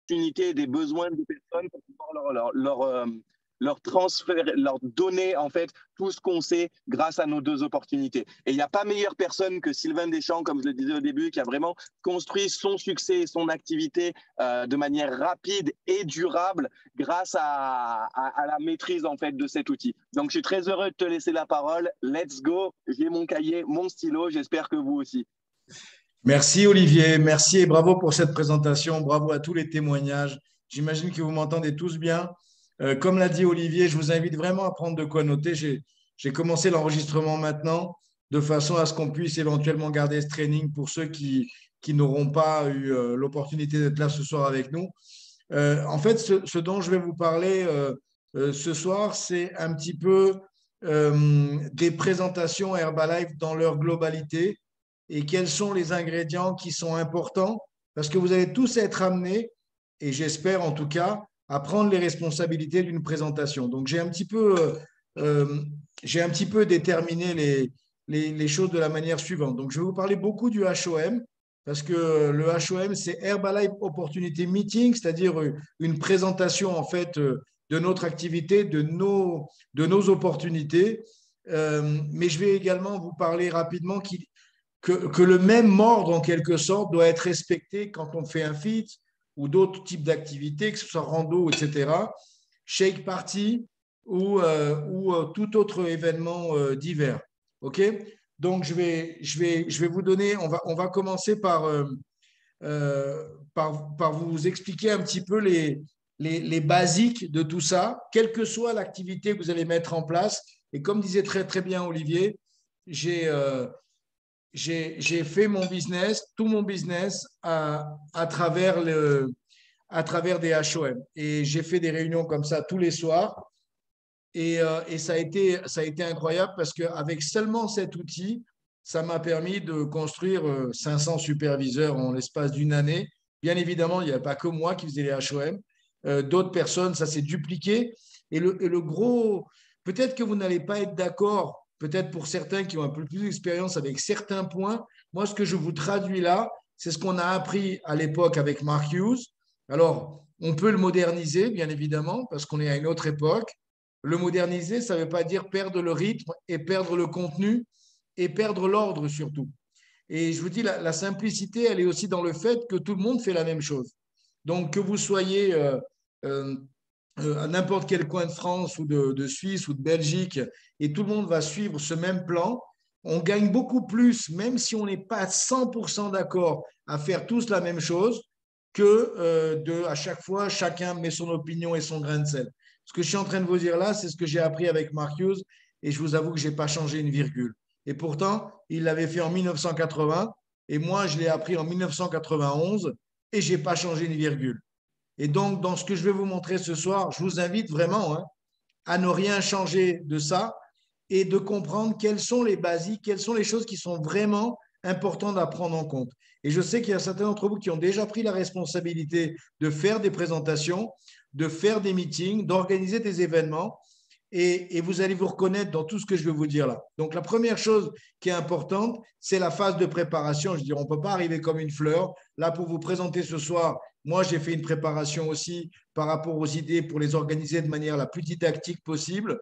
opportunités et des besoins des personnes pour pouvoir leur transférer, leur donner en fait tout ce qu'on sait grâce à nos deux opportunités. Et il n'y a pas meilleure personne que Sylvain Deschamps, comme je le disais au début, qui a vraiment construit son succès et son activité de manière rapide et durable grâce à la maîtrise en fait de cet outil. Donc je suis très heureux de te laisser la parole. Let's go. J'ai mon cahier, mon stylo. J'espère que vous aussi. Merci Olivier, merci et bravo pour cette présentation, bravo à tous les témoignages. J'imagine que vous m'entendez tous bien. Comme l'a dit Olivier, je vous invite vraiment à prendre de quoi noter. J'ai commencé l'enregistrement maintenant de façon à ce qu'on puisse éventuellement garder ce training pour ceux qui n'auront pas eu l'opportunité d'être là ce soir avec nous. En fait, ce dont je vais vous parler ce soir, c'est un petit peu des présentations Herbalife dans leur globalité et quels sont les ingrédients qui sont importants parce que vous allez tous être amenés, et j'espère en tout cas, à prendre les responsabilités d'une présentation. Donc, j'ai un petit peu déterminé les choses de la manière suivante. Donc, je vais vous parler beaucoup du HOM parce que le HOM, c'est Herbalife Opportunity Meeting, c'est-à-dire une présentation en fait de notre activité, de nos opportunités. Mais je vais également vous parler rapidement que le même ordre, en quelque sorte, doit être respecté quand on fait un fit ou d'autres types d'activités, que ce soit rando, etc., shake party ou tout autre événement divers. OK? Donc, je vais vous donner, on va commencer par vous expliquer un petit peu les basiques de tout ça, quelle que soit l'activité que vous allez mettre en place. Et comme disait très, très bien Olivier, j'ai fait mon business, tout mon business à travers à travers des HOM. Et j'ai fait des réunions comme ça tous les soirs. Et ça a été incroyable parce qu'avec seulement cet outil, ça m'a permis de construire 500 superviseurs en l'espace d'une année. Bien évidemment, il n'y avait pas que moi qui faisais les HOM. D'autres personnes, ça s'est dupliqué. Et le gros, peut-être que vous n'allez pas être d'accord, peut-être pour certains qui ont un peu plus d'expérience avec certains points. Moi, ce que je vous traduis là, c'est ce qu'on a appris à l'époque avec Mark Hughes. Alors, on peut le moderniser, bien évidemment, parce qu'on est à une autre époque. Le moderniser, ça ne veut pas dire perdre le rythme et perdre le contenu et perdre l'ordre surtout. Et je vous dis, la simplicité, elle est aussi dans le fait que tout le monde fait la même chose. Donc, que vous soyez euh, à n'importe quel coin de France ou de Suisse ou de Belgique, et tout le monde va suivre ce même plan, on gagne beaucoup plus, même si on n'est pas 100% d'accord à faire tous la même chose, que à chaque fois, chacun met son opinion et son grain de sel. Ce que je suis en train de vous dire là, c'est ce que j'ai appris avec Mark Hughes, et je vous avoue que je n'ai pas changé une virgule. Et pourtant, il l'avait fait en 1980, et moi, je l'ai appris en 1991, et je n'ai pas changé une virgule. Et donc, dans ce que je vais vous montrer ce soir, je vous invite vraiment à ne rien changer de ça et de comprendre quelles sont les basiques, quelles sont les choses qui sont vraiment importantes à prendre en compte. Et je sais qu'il y a certains d'entre vous qui ont déjà pris la responsabilité de faire des présentations, de faire des meetings, d'organiser des événements. Et vous allez vous reconnaître dans tout ce que je vais vous dire là. Donc, la première chose qui est importante, c'est la phase de préparation. Je veux dire, on ne peut pas arriver comme une fleur. Là, pour vous présenter ce soir, moi, j'ai fait une préparation aussi par rapport aux idées pour les organiser de manière la plus didactique possible.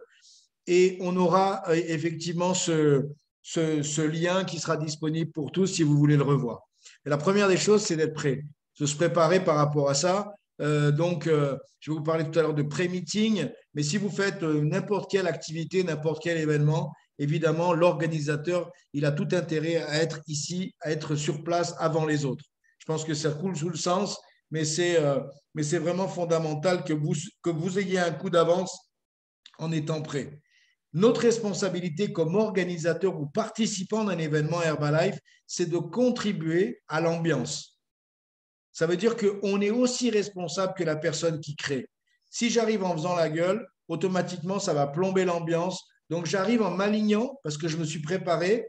Et on aura effectivement ce lien qui sera disponible pour tous si vous voulez le revoir. Et la première des choses, c'est d'être prêt, de se préparer par rapport à ça. Je vais vous parler tout à l'heure de pré-meeting, mais si vous faites n'importe quelle activité, n'importe quel événement, évidemment, l'organisateur, il a tout intérêt à être ici, à être sur place avant les autres. Je pense que ça coule sous le sens, mais c'est vraiment fondamental que vous ayez un coup d'avance en étant prêt. Notre responsabilité comme organisateur ou participant d'un événement Herbalife, c'est de contribuer à l'ambiance. Ça veut dire qu'on est aussi responsable que la personne qui crée. Si j'arrive en faisant la gueule, automatiquement, ça va plomber l'ambiance. Donc, j'arrive en m'alignant parce que je me suis préparé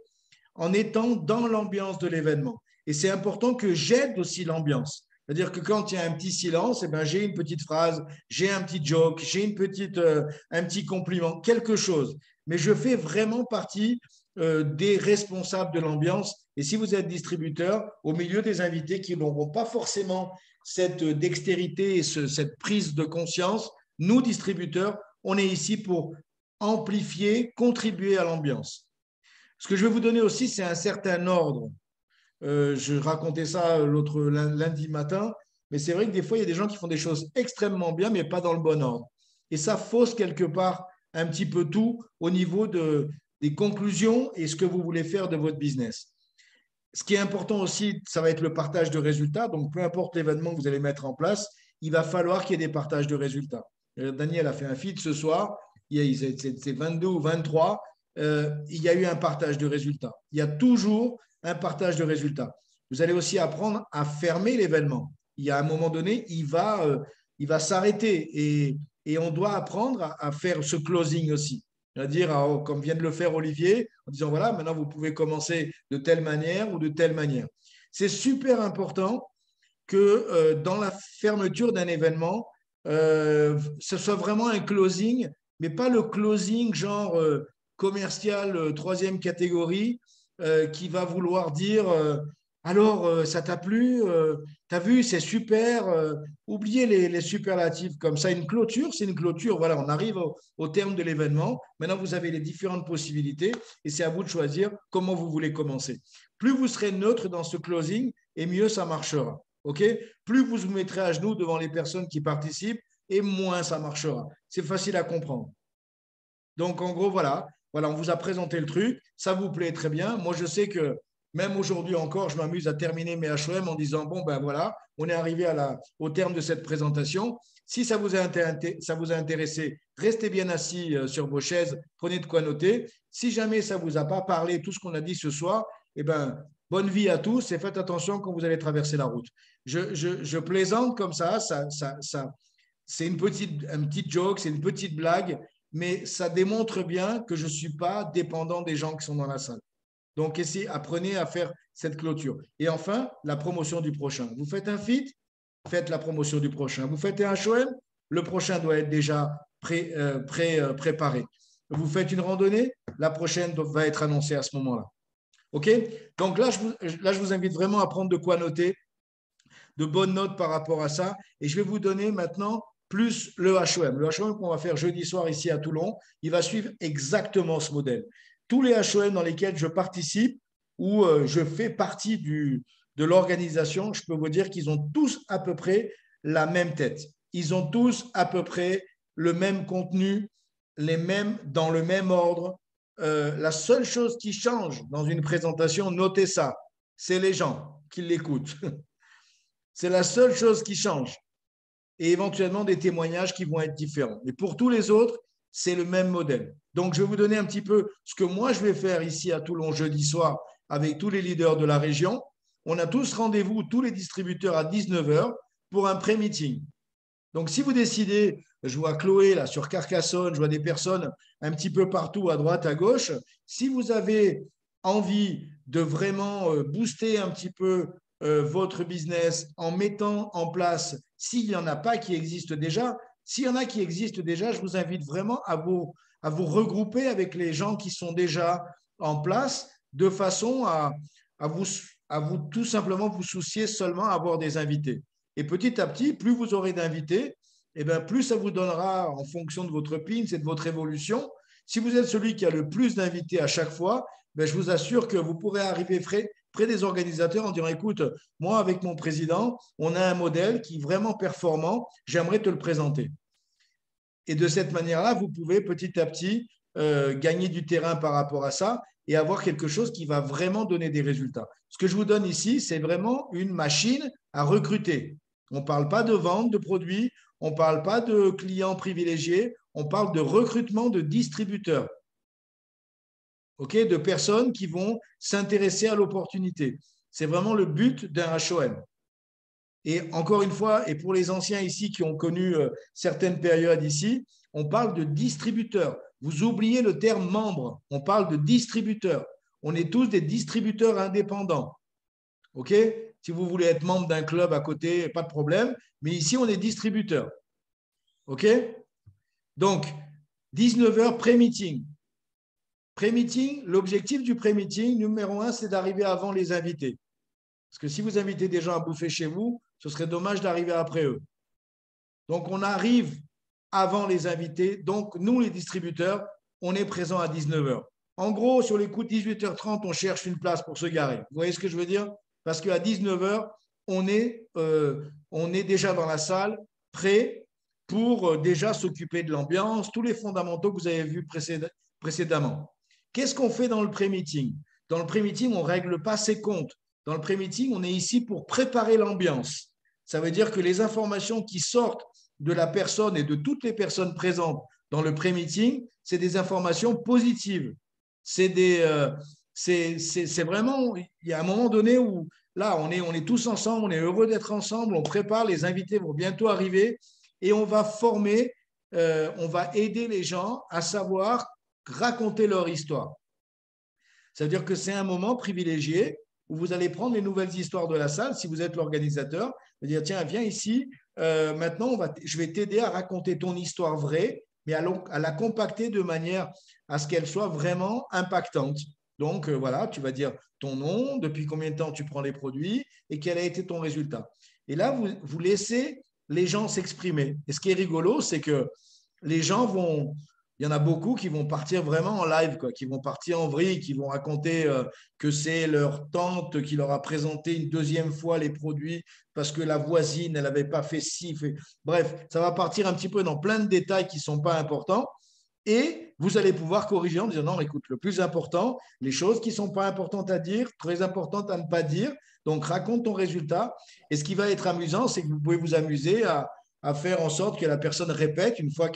en étant dans l'ambiance de l'événement. Et c'est important que j'aide aussi l'ambiance. C'est-à-dire que quand il y a un petit silence, eh ben, j'ai une petite phrase, j'ai un petit joke, j'ai un petit compliment, quelque chose. Mais je fais vraiment partie des responsables de l'ambiance. Et si vous êtes distributeur, au milieu des invités qui n'auront pas forcément cette dextérité et cette prise de conscience, nous, distributeurs, on est ici pour amplifier, contribuer à l'ambiance. Ce que je vais vous donner aussi, c'est un certain ordre. Je racontais ça l'autre lundi matin, mais c'est vrai que des fois, il y a des gens qui font des choses extrêmement bien, mais pas dans le bon ordre. Et ça fausse quelque part un petit peu tout au niveau des conclusions et ce que vous voulez faire de votre business. Ce qui est important aussi, ça va être le partage de résultats. Donc, peu importe l'événement que vous allez mettre en place, il va falloir qu'il y ait des partages de résultats. Daniel a fait un feed ce soir, c'est 22 ou 23, il y a eu un partage de résultats. Il y a toujours un partage de résultats. Vous allez aussi apprendre à fermer l'événement. Il y a un moment donné, il va s'arrêter et on doit apprendre à faire ce closing aussi. C'est-à-dire, comme vient de le faire Olivier, en disant, voilà, maintenant vous pouvez commencer de telle manière ou de telle manière. C'est super important que dans la fermeture d'un événement, ce soit vraiment un closing, mais pas le closing genre commercial troisième catégorie qui va vouloir dire alors ça t'a plu, t'as vu, c'est super, oubliez les superlatifs comme ça. Une clôture, c'est une clôture. Voilà, on arrive au terme de l'événement. Maintenant, vous avez les différentes possibilités et c'est à vous de choisir comment vous voulez commencer. Plus vous serez neutre dans ce closing et mieux ça marchera. OK? Plus vous vous mettrez à genoux devant les personnes qui participent et moins ça marchera. C'est facile à comprendre. Donc, en gros, voilà, on vous a présenté le truc. Ça vous plaît très bien. Moi, je sais que même aujourd'hui encore, je m'amuse à terminer mes HOM en disant, bon, ben voilà, on est arrivé au terme de cette présentation. Si ça vous a intéressé, restez bien assis sur vos chaises, prenez de quoi noter. Si jamais ça ne vous a pas parlé, tout ce qu'on a dit ce soir, eh ben, bonne vie à tous et faites attention quand vous allez traverser la route. Je plaisante comme ça c'est un petit joke, c'est une petite blague, mais ça démontre bien que je ne suis pas dépendant des gens qui sont dans la salle. Donc, apprenez à faire cette clôture. Et enfin, la promotion du prochain. Vous faites un feed, faites la promotion du prochain. Vous faites un HOM, le prochain doit être déjà préparé. Vous faites une randonnée, la prochaine va être annoncée à ce moment-là. OK? Donc là, je vous invite vraiment à prendre de quoi noter, de bonnes notes par rapport à ça. Et je vais vous donner maintenant plus le HOM. Le HOM qu'on va faire jeudi soir ici à Toulon, il va suivre exactement ce modèle. Tous les HOM dans lesquels je participe ou je fais partie de l'organisation, je peux vous dire qu'ils ont tous à peu près la même tête. Ils ont tous à peu près le même contenu, dans le même ordre. La seule chose qui change dans une présentation, notez ça, c'est les gens qui l'écoutent. C'est la seule chose qui change. Et éventuellement des témoignages qui vont être différents. Mais pour tous les autres, c'est le même modèle. Donc, je vais vous donner un petit peu ce que moi, je vais faire ici à Toulon jeudi soir avec tous les leaders de la région. On a tous rendez-vous, tous les distributeurs à 19h pour un pré-meeting. Donc, si vous décidez, je vois Chloé là sur Carcassonne, je vois des personnes un petit peu partout à droite, à gauche. Si vous avez envie de vraiment booster un petit peu votre business en mettant en place, s'il n'y en a pas qui existent déjà, s'il y en a qui existent déjà, je vous invite vraiment à vous regrouper avec les gens qui sont déjà en place de façon à vous tout simplement vous soucier seulement à avoir des invités. Et petit à petit, plus vous aurez d'invités, et bien plus ça vous donnera en fonction de votre PIN et de votre évolution. Si vous êtes celui qui a le plus d'invités à chaque fois, bien je vous assure que vous pourrez arriver près des organisateurs en disant, écoute, moi avec mon président, on a un modèle qui est vraiment performant, j'aimerais te le présenter. Et de cette manière-là, vous pouvez petit à petit gagner du terrain par rapport à ça et avoir quelque chose qui va vraiment donner des résultats. Ce que je vous donne ici, c'est vraiment une machine à recruter. On ne parle pas de vente de produits, on ne parle pas de clients privilégiés, on parle de recrutement de distributeurs. Okay, de personnes qui vont s'intéresser à l'opportunité. C'est vraiment le but d'un HOM. Et encore une fois, et pour les anciens ici qui ont connu certaines périodes ici, on parle de distributeurs. Vous oubliez le terme membre, on parle de distributeurs. On est tous des distributeurs indépendants. OK? Si vous voulez être membre d'un club à côté, pas de problème. Mais ici, on est distributeur. OK? Donc, 19h pré-meeting. Pré-meeting, l'objectif du pré-meeting, numéro 1, c'est d'arriver avant les invités. Parce que si vous invitez des gens à bouffer chez vous, Ce serait dommage d'arriver après eux. Donc, on arrive avant les invités. Donc, nous, les distributeurs, on est présents à 19h. En gros, sur les coups de 18h30, on cherche une place pour se garer. Vous voyez ce que je veux dire? Parce qu'à 19h, on est déjà dans la salle, prêt pour déjà s'occuper de l'ambiance, tous les fondamentaux que vous avez vus précédemment. Qu'est-ce qu'on fait dans le pré-meeting? Dans le pré-meeting, on ne règle pas ses comptes. Dans le pré-meeting, on est ici pour préparer l'ambiance. Ça veut dire que les informations qui sortent de la personne et de toutes les personnes présentes dans le pré-meeting, c'est des informations positives. C'est vraiment, il y a un moment donné où là, on est tous ensemble, on est heureux d'être ensemble, on prépare, les invités vont bientôt arriver et on va former, on va aider les gens à savoir raconter leur histoire. Ça veut dire que c'est un moment privilégié où vous allez prendre les nouvelles histoires de la salle, si vous êtes l'organisateur, et dire tiens, viens ici, maintenant je vais t'aider à raconter ton histoire vraie, mais à la compacter de manière à ce qu'elle soit vraiment impactante. Donc voilà, tu vas dire ton nom, depuis combien de temps tu prends les produits et quel a été ton résultat. Et là, vous laissez les gens s'exprimer. Et ce qui est rigolo, c'est que les gens vont, il y en a beaucoup qui vont partir vraiment en live, quoi, qui vont partir en vrille, qui vont raconter que c'est leur tante qui leur a présenté une deuxième fois les produits parce que la voisine, elle n'avait pas fait ci. Bref, ça va partir un petit peu dans plein de détails qui ne sont pas importants. Et vous allez pouvoir corriger en disant non, écoute, le plus important, les choses qui ne sont pas importantes à dire, très importantes à ne pas dire. Donc, raconte ton résultat. Et ce qui va être amusant, c'est que vous pouvez vous amuser à faire en sorte que la personne répète une fois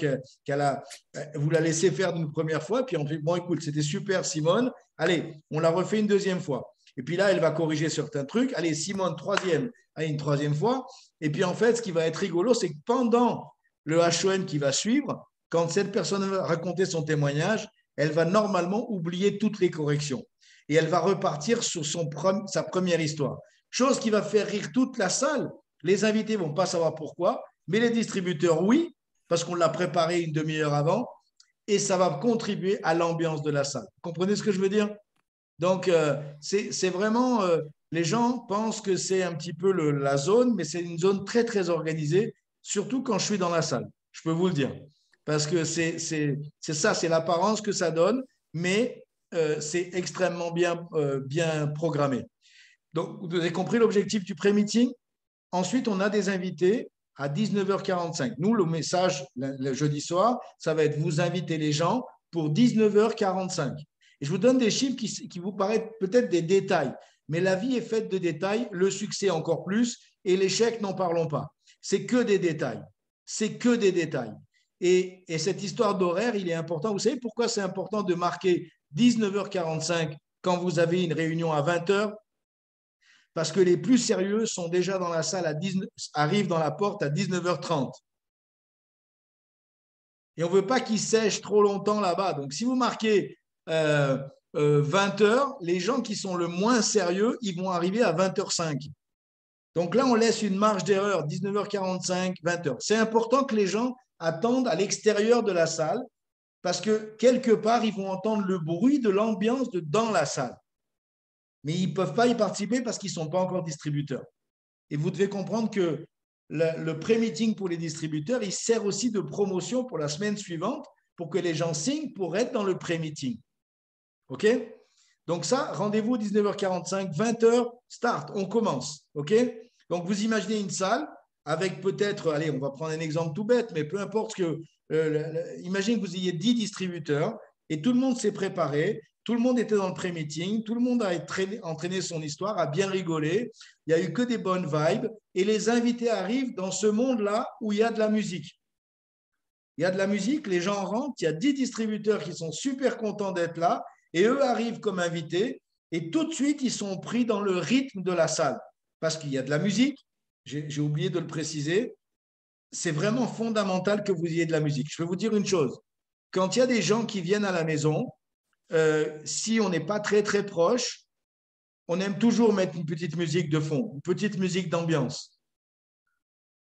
vous la laissez faire une première fois. Puis on dit, bon, écoute, c'était super, Simone. Allez, on la refait une deuxième fois. Et puis là, elle va corriger certains trucs. Allez, Simone, troisième. Allez, une troisième fois. Et puis en fait, ce qui va être rigolo, c'est que pendant le HOM qui va suivre, quand cette personne va raconter son témoignage, elle va normalement oublier toutes les corrections. Et elle va repartir sur sa première histoire. Chose qui va faire rire toute la salle. Les invités ne vont pas savoir pourquoi, mais les distributeurs, oui, parce qu'on l'a préparé une demi-heure avant, et ça va contribuer à l'ambiance de la salle. Vous comprenez ce que je veux dire? Donc, c'est vraiment, les gens pensent que c'est un petit peu la zone, mais c'est une zone très, très organisée, surtout quand je suis dans la salle, je peux vous le dire. Parce que c'est ça, c'est l'apparence que ça donne, mais c'est extrêmement bien programmé. Donc, vous avez compris l'objectif du pré-meeting? Ensuite, on a des invités à 19h45. Nous, le message le jeudi soir, ça va être vous inviter les gens pour 19h45. Et je vous donne des chiffres qui vous paraissent peut-être des détails, mais la vie est faite de détails, le succès encore plus, et l'échec, n'en parlons pas. C'est que des détails. C'est que des détails. Et cette histoire d'horaire, il est important. Vous savez pourquoi c'est important de marquer 19h45 quand vous avez une réunion à 20h? Parce que les plus sérieux sont déjà dans la salle, arrivent dans la porte à 19h30. Et on ne veut pas qu'ils sèchent trop longtemps là-bas. Donc, si vous marquez 20h, les gens qui sont le moins sérieux, ils vont arriver à 20h05. Donc là, on laisse une marge d'erreur, 19h45, 20h. C'est important que les gens attendent à l'extérieur de la salle parce que quelque part, ils vont entendre le bruit de l'ambiance dans la salle. Mais ils ne peuvent pas y participer parce qu'ils ne sont pas encore distributeurs. Et vous devez comprendre que le pré-meeting pour les distributeurs, il sert aussi de promotion pour la semaine suivante pour que les gens signent pour être dans le pré-meeting. OK? Donc ça, rendez-vous 19h45, 20h, start, on commence. OK? Donc vous imaginez une salle avec peut-être, allez, on va prendre un exemple tout bête, mais peu importe que, imaginez que vous ayez 10 distributeurs et tout le monde s'est préparé, tout le monde était dans le pré-meeting, tout le monde a entraîné son histoire, a bien rigolé, il n'y a eu que des bonnes vibes et les invités arrivent dans ce monde-là où il y a de la musique. Il y a de la musique, les gens rentrent, il y a 10 distributeurs qui sont super contents d'être là et eux arrivent comme invités et tout de suite, ils sont pris dans le rythme de la salle parce qu'il y a de la musique, j'ai oublié de le préciser, c'est vraiment fondamental que vous ayez de la musique. Je vais vous dire une chose, quand il y a des gens qui viennent à la maison, si on n'est pas très très proche, on aime toujours mettre une petite musique de fond, une petite musique d'ambiance.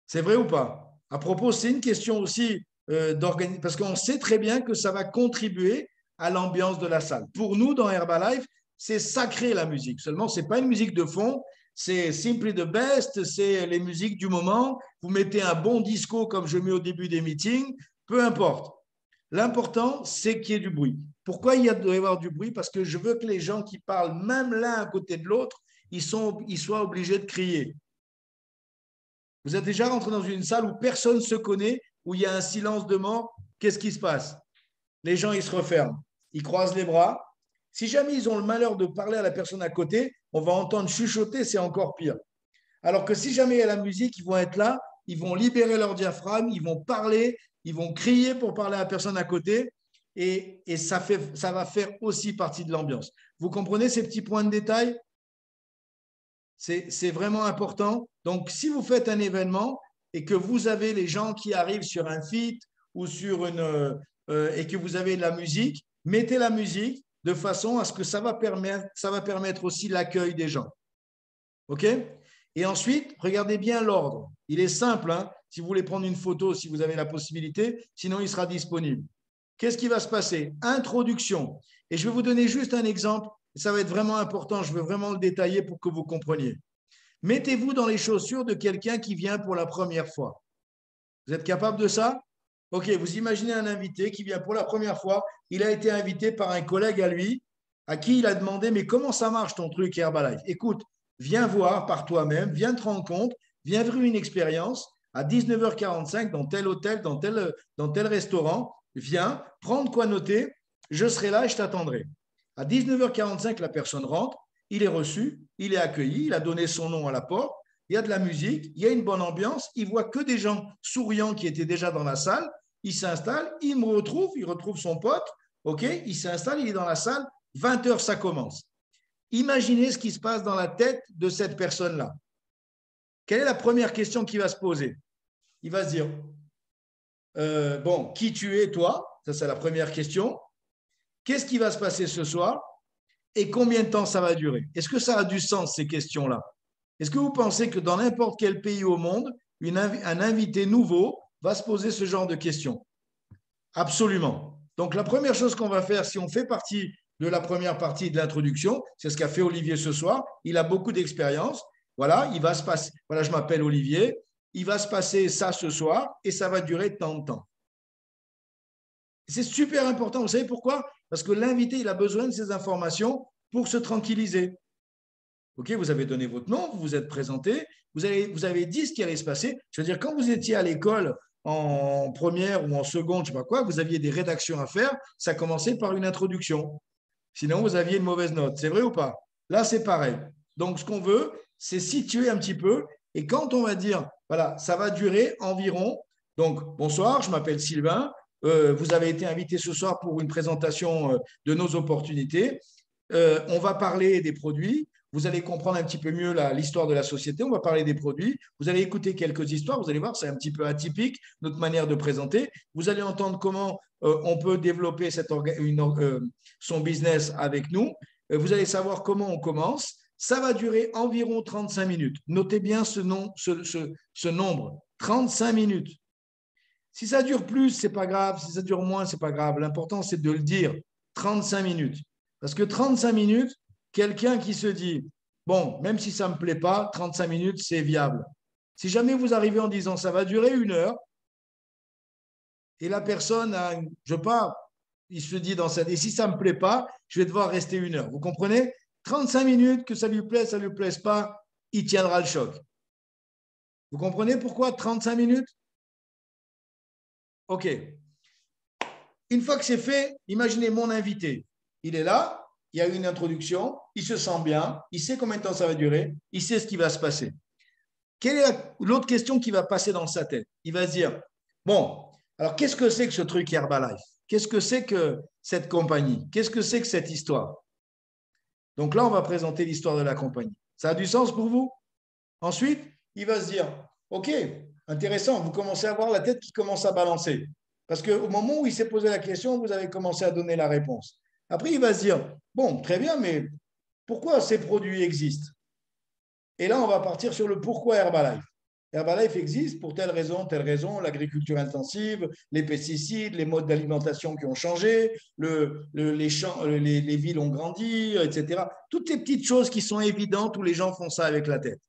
C'est vrai ou pas? À propos, c'est une question aussi d'organisation, parce qu'on sait très bien que ça va contribuer à l'ambiance de la salle. Pour nous, dans Herbalife, c'est sacré la musique. Seulement, ce n'est pas une musique de fond, c'est simply the best, c'est les musiques du moment, vous mettez un bon disco comme je mets au début des meetings, peu importe. L'important, c'est qu'il y ait du bruit. Pourquoi doit y avoir du bruit? Parce que je veux que les gens qui parlent, même l'un à côté de l'autre, ils soient obligés de crier. Vous êtes déjà rentré dans une salle où personne ne se connaît, où il y a un silence de mort. Qu'est-ce qui se passe? Les gens, ils se referment, ils croisent les bras. Si jamais ils ont le malheur de parler à la personne à côté, on va entendre chuchoter, c'est encore pire. Alors que si jamais il y a la musique, ils vont être là, ils vont libérer leur diaphragme, ils vont parler, ils vont crier pour parler à la personne à côté, et ça va faire aussi partie de l'ambiance. Vous comprenez ces petits points de détail? C'est vraiment important. Donc, si vous faites un événement et que vous avez les gens qui arrivent sur un feat ou et que vous avez de la musique, mettez la musique de façon à ce que ça va permettre aussi l'accueil des gens. OK? Et ensuite, regardez bien l'ordre. Il est simple, hein, si vous voulez prendre une photo, si vous avez la possibilité, sinon il sera disponible. Qu'est-ce qui va se passer? Introduction. Et je vais vous donner juste un exemple. Ça va être vraiment important. Je veux vraiment le détailler pour que vous compreniez. Mettez-vous dans les chaussures de quelqu'un qui vient pour la première fois. Vous êtes capable de ça? OK, vous imaginez un invité qui vient pour la première fois. Il a été invité par un collègue à lui, à qui il a demandé, mais comment ça marche ton truc Herbalife? Écoute, viens voir par toi-même, viens te rendre compte, viens vivre une expérience à 19h45 dans tel hôtel, dans tel restaurant. Viens, prends de quoi noter, je serai là et je t'attendrai. À 19h45, la personne rentre, il est reçu, il est accueilli, il a donné son nom à la porte, il y a de la musique, il y a une bonne ambiance, il voit que des gens souriants qui étaient déjà dans la salle, il s'installe, il me retrouve, il retrouve son pote, ok, il s'installe, il est dans la salle, 20h ça commence. Imaginez ce qui se passe dans la tête de cette personne-là. Quelle est la première question qu'il va se poser? Il va se dire, bon, qui tu es toi? Ça c'est la première question. Qu'est-ce qui va se passer ce soir? Et combien de temps ça va durer? Est-ce que ça a du sens, ces questions-là? Est-ce que vous pensez que dans n'importe quel pays au monde, un invité nouveau va se poser ce genre de questions? Absolument. Donc, la première chose qu'on va faire, si on fait partie de la première partie de l'introduction, c'est ce qu'a fait Olivier ce soir. Il a beaucoup d'expérience. Voilà, il va se passer. Voilà, je m'appelle Olivier. Il va se passer ça ce soir et ça va durer tant de temps. C'est super important. Vous savez pourquoi? Parce que l'invité, il a besoin de ces informations pour se tranquilliser. OK, vous avez donné votre nom, vous vous êtes présenté, vous avez dit ce qui allait se passer. Je veux dire, quand vous étiez à l'école en première ou en seconde, je ne sais pas quoi, vous aviez des rédactions à faire, ça commençait par une introduction. Sinon, vous aviez une mauvaise note. C'est vrai ou pas? Là, c'est pareil. Donc, ce qu'on veut, c'est situer un petit peu. Et quand on va dire, voilà, ça va durer environ. Donc, bonsoir, je m'appelle Sylvain. Vous avez été invité ce soir pour une présentation de nos opportunités. On va parler des produits. Vous allez comprendre un petit peu mieux l'histoire de la société. On va parler des produits. Vous allez écouter quelques histoires. Vous allez voir, c'est un petit peu atypique, notre manière de présenter. Vous allez entendre comment on peut développer son business avec nous. Vous allez savoir comment on commence. Ça va durer environ 35 minutes. Notez bien ce nombre, 35 minutes. Si ça dure plus, ce n'est pas grave. Si ça dure moins, ce n'est pas grave. L'important, c'est de le dire, 35 minutes. Parce que 35 minutes, quelqu'un qui se dit, bon, même si ça ne me plaît pas, 35 minutes, c'est viable. Si jamais vous arrivez en disant, ça va durer 1 heure, et la personne, je pars, il se dit et si ça ne me plaît pas, je vais devoir rester 1 heure. Vous comprenez? 35 minutes, que ça lui plaise, ça ne lui plaise pas, il tiendra le choc. Vous comprenez pourquoi 35 minutes? OK. Une fois que c'est fait, imaginez mon invité. Il est là, il y a une introduction, il se sent bien, il sait combien de temps ça va durer, il sait ce qui va se passer. Quelle est l'autre question qui va passer dans sa tête? Il va se dire, bon, alors qu'est-ce que c'est que ce truc Herbalife? Qu'est-ce que c'est que cette compagnie? Qu'est-ce que c'est que cette histoire? Donc là, on va présenter l'histoire de la compagnie. Ça a du sens pour vous? Ensuite, il va se dire, OK, intéressant, vous commencez à voir la tête qui commence à balancer. Parce qu'au moment où il s'est posé la question, vous avez commencé à donner la réponse. Après, il va se dire, bon, très bien, mais pourquoi ces produits existent? Et là, on va partir sur le pourquoi Herbalife. Herbalife existe pour telle raison, l'agriculture intensive, les pesticides, les modes d'alimentation qui ont changé, les champs, les villes ont grandi, etc. Toutes ces petites choses qui sont évidentes où les gens font ça avec la tête.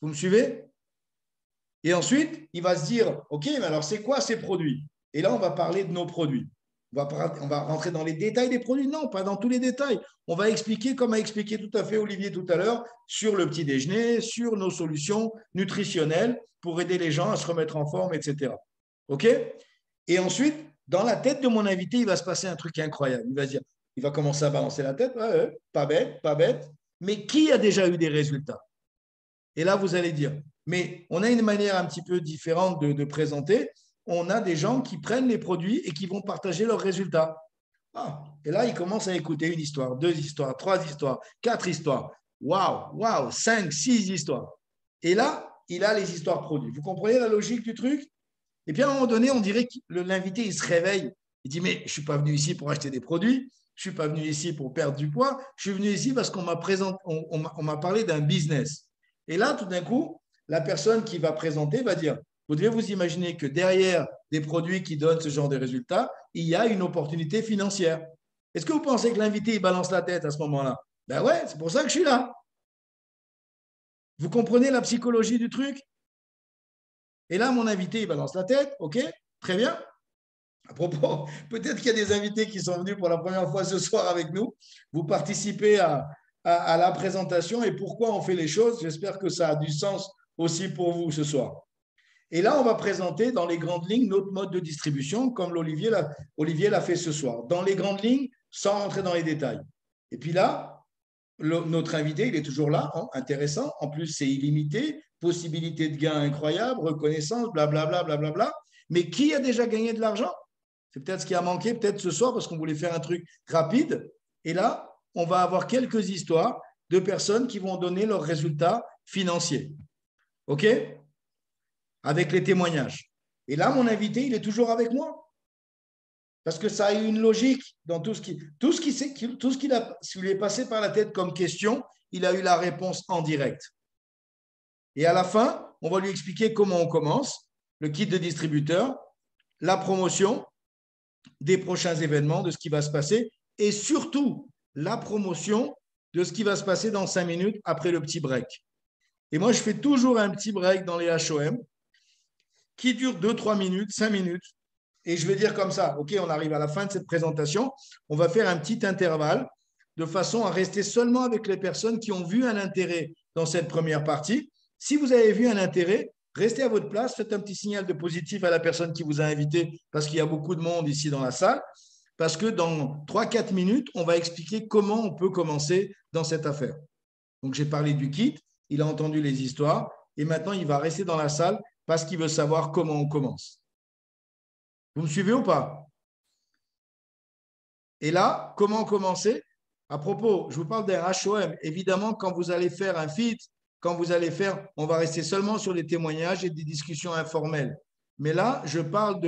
Vous me suivez? Et ensuite, il va se dire, OK, mais alors c'est quoi ces produits? Et là, on va parler de nos produits. On va rentrer dans les détails des produits? Non, pas dans tous les détails. On va expliquer, comme a expliqué tout à fait Olivier tout à l'heure, sur le petit déjeuner, sur nos solutions nutritionnelles pour aider les gens à se remettre en forme, etc. OK? Et ensuite, dans la tête de mon invité, il va se passer un truc incroyable. Il va se dire, il va commencer à balancer la tête. Ouais, pas bête, pas bête. Mais qui a déjà eu des résultats? Et là, vous allez dire, mais on a une manière un petit peu différente de présenter. On a des gens qui prennent les produits et qui vont partager leurs résultats. Ah, et là, il commence à écouter une histoire, deux histoires, trois histoires, quatre histoires. Waouh, waouh, cinq, six histoires. Et là, il a les histoires produits. Vous comprenez la logique du truc? Et puis à un moment donné, on dirait que l'invité, il se réveille. Il dit, mais je ne suis pas venu ici pour acheter des produits. Je ne suis pas venu ici pour perdre du poids. Je suis venu ici parce qu'on m'a parlé d'un business. Et là, tout d'un coup, la personne qui va présenter va dire, vous devez vous imaginer que derrière des produits qui donnent ce genre de résultats, il y a une opportunité financière. Est-ce que vous pensez que l'invité, il balance la tête à ce moment-là? Ben ouais, c'est pour ça que je suis là. Vous comprenez la psychologie du truc? Et là, mon invité, il balance la tête. OK, très bien. À propos, peut-être qu'il y a des invités qui sont venus pour la première fois ce soir avec nous. Vous participez à la présentation et pourquoi on fait les choses. J'espère que ça a du sens aussi pour vous ce soir. Et là, on va présenter dans les grandes lignes notre mode de distribution, comme Olivier l'a fait ce soir. Dans les grandes lignes, sans rentrer dans les détails. Et puis là, notre invité, il est toujours là, hein, intéressant. En plus, c'est illimité, possibilité de gain incroyable, reconnaissance, blablabla, blablabla. Mais qui a déjà gagné de l'argent? C'est peut-être ce qui a manqué, peut-être ce soir, parce qu'on voulait faire un truc rapide. Et là, on va avoir quelques histoires de personnes qui vont donner leurs résultats financiers. OK? Avec les témoignages. Et là, mon invité, il est toujours avec moi. Parce que ça a eu une logique dans tout ce qui lui est passé par la tête comme question, il a eu la réponse en direct. Et à la fin, on va lui expliquer comment on commence, le kit de distributeur, la promotion des prochains événements, de ce qui va se passer, et surtout la promotion de ce qui va se passer dans 5 minutes après le petit break. Et moi, je fais toujours un petit break dans les HOM qui dure 2-3 minutes, 5 minutes. Et je vais dire comme ça, OK, on arrive à la fin de cette présentation, on va faire un petit intervalle de façon à rester seulement avec les personnes qui ont vu un intérêt dans cette première partie. Si vous avez vu un intérêt, restez à votre place, faites un petit signal de positif à la personne qui vous a invité parce qu'il y a beaucoup de monde ici dans la salle, parce que dans 3-4 minutes, on va expliquer comment on peut commencer dans cette affaire. Donc, j'ai parlé du kit, il a entendu les histoires et maintenant, il va rester dans la salle parce qu'il veut savoir comment on commence. Vous me suivez ou pas? Et là, comment commencer? À propos, je vous parle d'un HOM. Évidemment, quand vous allez faire un feed, on va rester seulement sur les témoignages et des discussions informelles. Mais là, je parle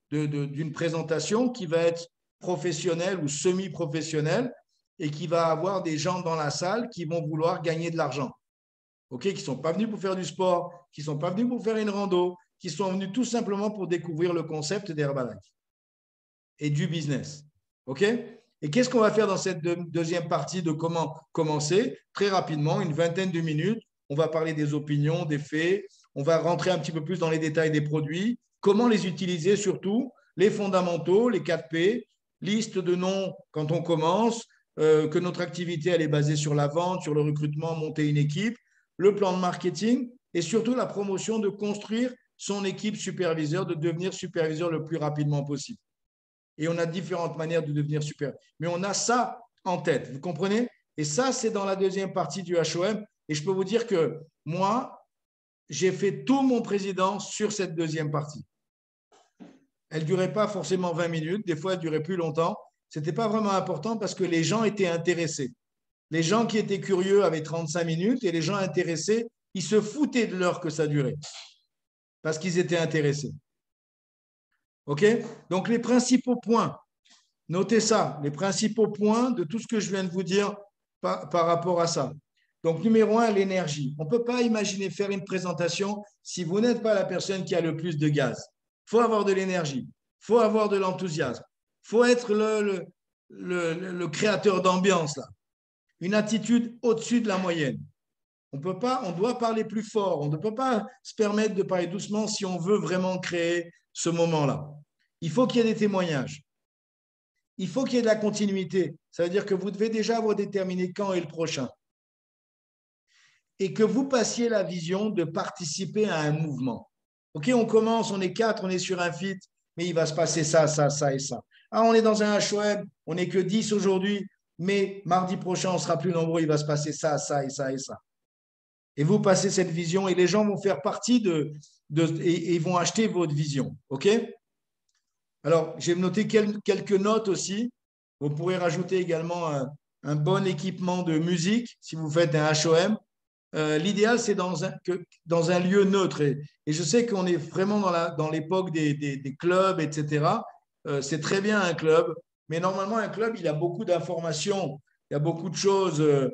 d'une présentation qui va être professionnelle ou semi-professionnelle et qui va avoir des gens dans la salle qui vont vouloir gagner de l'argent. OK, qui ne sont pas venus pour faire du sport, qui ne sont pas venus pour faire une rando, qui sont venus tout simplement pour découvrir le concept d'Herbalife et du business. OK? Et qu'est-ce qu'on va faire dans cette deuxième partie de comment commencer? Très rapidement, une vingtaine de minutes, on va parler des opinions, des faits, on va rentrer un petit peu plus dans les détails des produits, comment les utiliser surtout, les fondamentaux, les 4 P, liste de noms quand on commence, que notre activité elle est basée sur la vente, sur le recrutement, monter une équipe, le plan de marketing et surtout la promotion de construire son équipe superviseur, de devenir superviseur le plus rapidement possible. Et on a différentes manières de devenir superviseur. Mais on a ça en tête, vous comprenez? Et ça, c'est dans la deuxième partie du HOM. Et je peux vous dire que moi, j'ai fait tout mon président sur cette deuxième partie. Elle ne durait pas forcément 20 minutes, des fois elle durait plus longtemps. Ce n'était pas vraiment important parce que les gens étaient intéressés. Les gens qui étaient curieux avaient 35 minutes et les gens intéressés, ils se foutaient de l'heure que ça durait parce qu'ils étaient intéressés. OK? Donc, les principaux points, notez ça, les principaux points de tout ce que je viens de vous dire par rapport à ça. Donc, numéro un, l'énergie. On ne peut pas imaginer faire une présentation si vous n'êtes pas la personne qui a le plus de gaz. Il faut avoir de l'énergie, il faut avoir de l'enthousiasme, il faut être le créateur d'ambiance, là. Une attitude au-dessus de la moyenne. On doit parler plus fort. On ne peut pas se permettre de parler doucement si on veut vraiment créer ce moment-là. Il faut qu'il y ait des témoignages. Il faut qu'il y ait de la continuité. Ça veut dire que vous devez déjà avoir déterminé quand est le prochain. Et que vous passiez la vision de participer à un mouvement. OK, on commence, on est 4, on est sur un fit, mais il va se passer ça, ça, ça et ça. Ah, on est dans un HOM, on n'est que 10 aujourd'hui, mais mardi prochain, on sera plus nombreux, il va se passer ça, ça et ça et ça. Et vous passez cette vision et les gens vont faire partie et vont acheter votre vision. OK? Alors, j'ai noté quelques notes aussi. Vous pourrez rajouter également un bon équipement de musique si vous faites un HOM. L'idéal, c'est dans un lieu neutre. Et je sais qu'on est vraiment dans l'époque des clubs, etc. C'est très bien un club, mais normalement, un club, il a beaucoup d'informations, il y a beaucoup de choses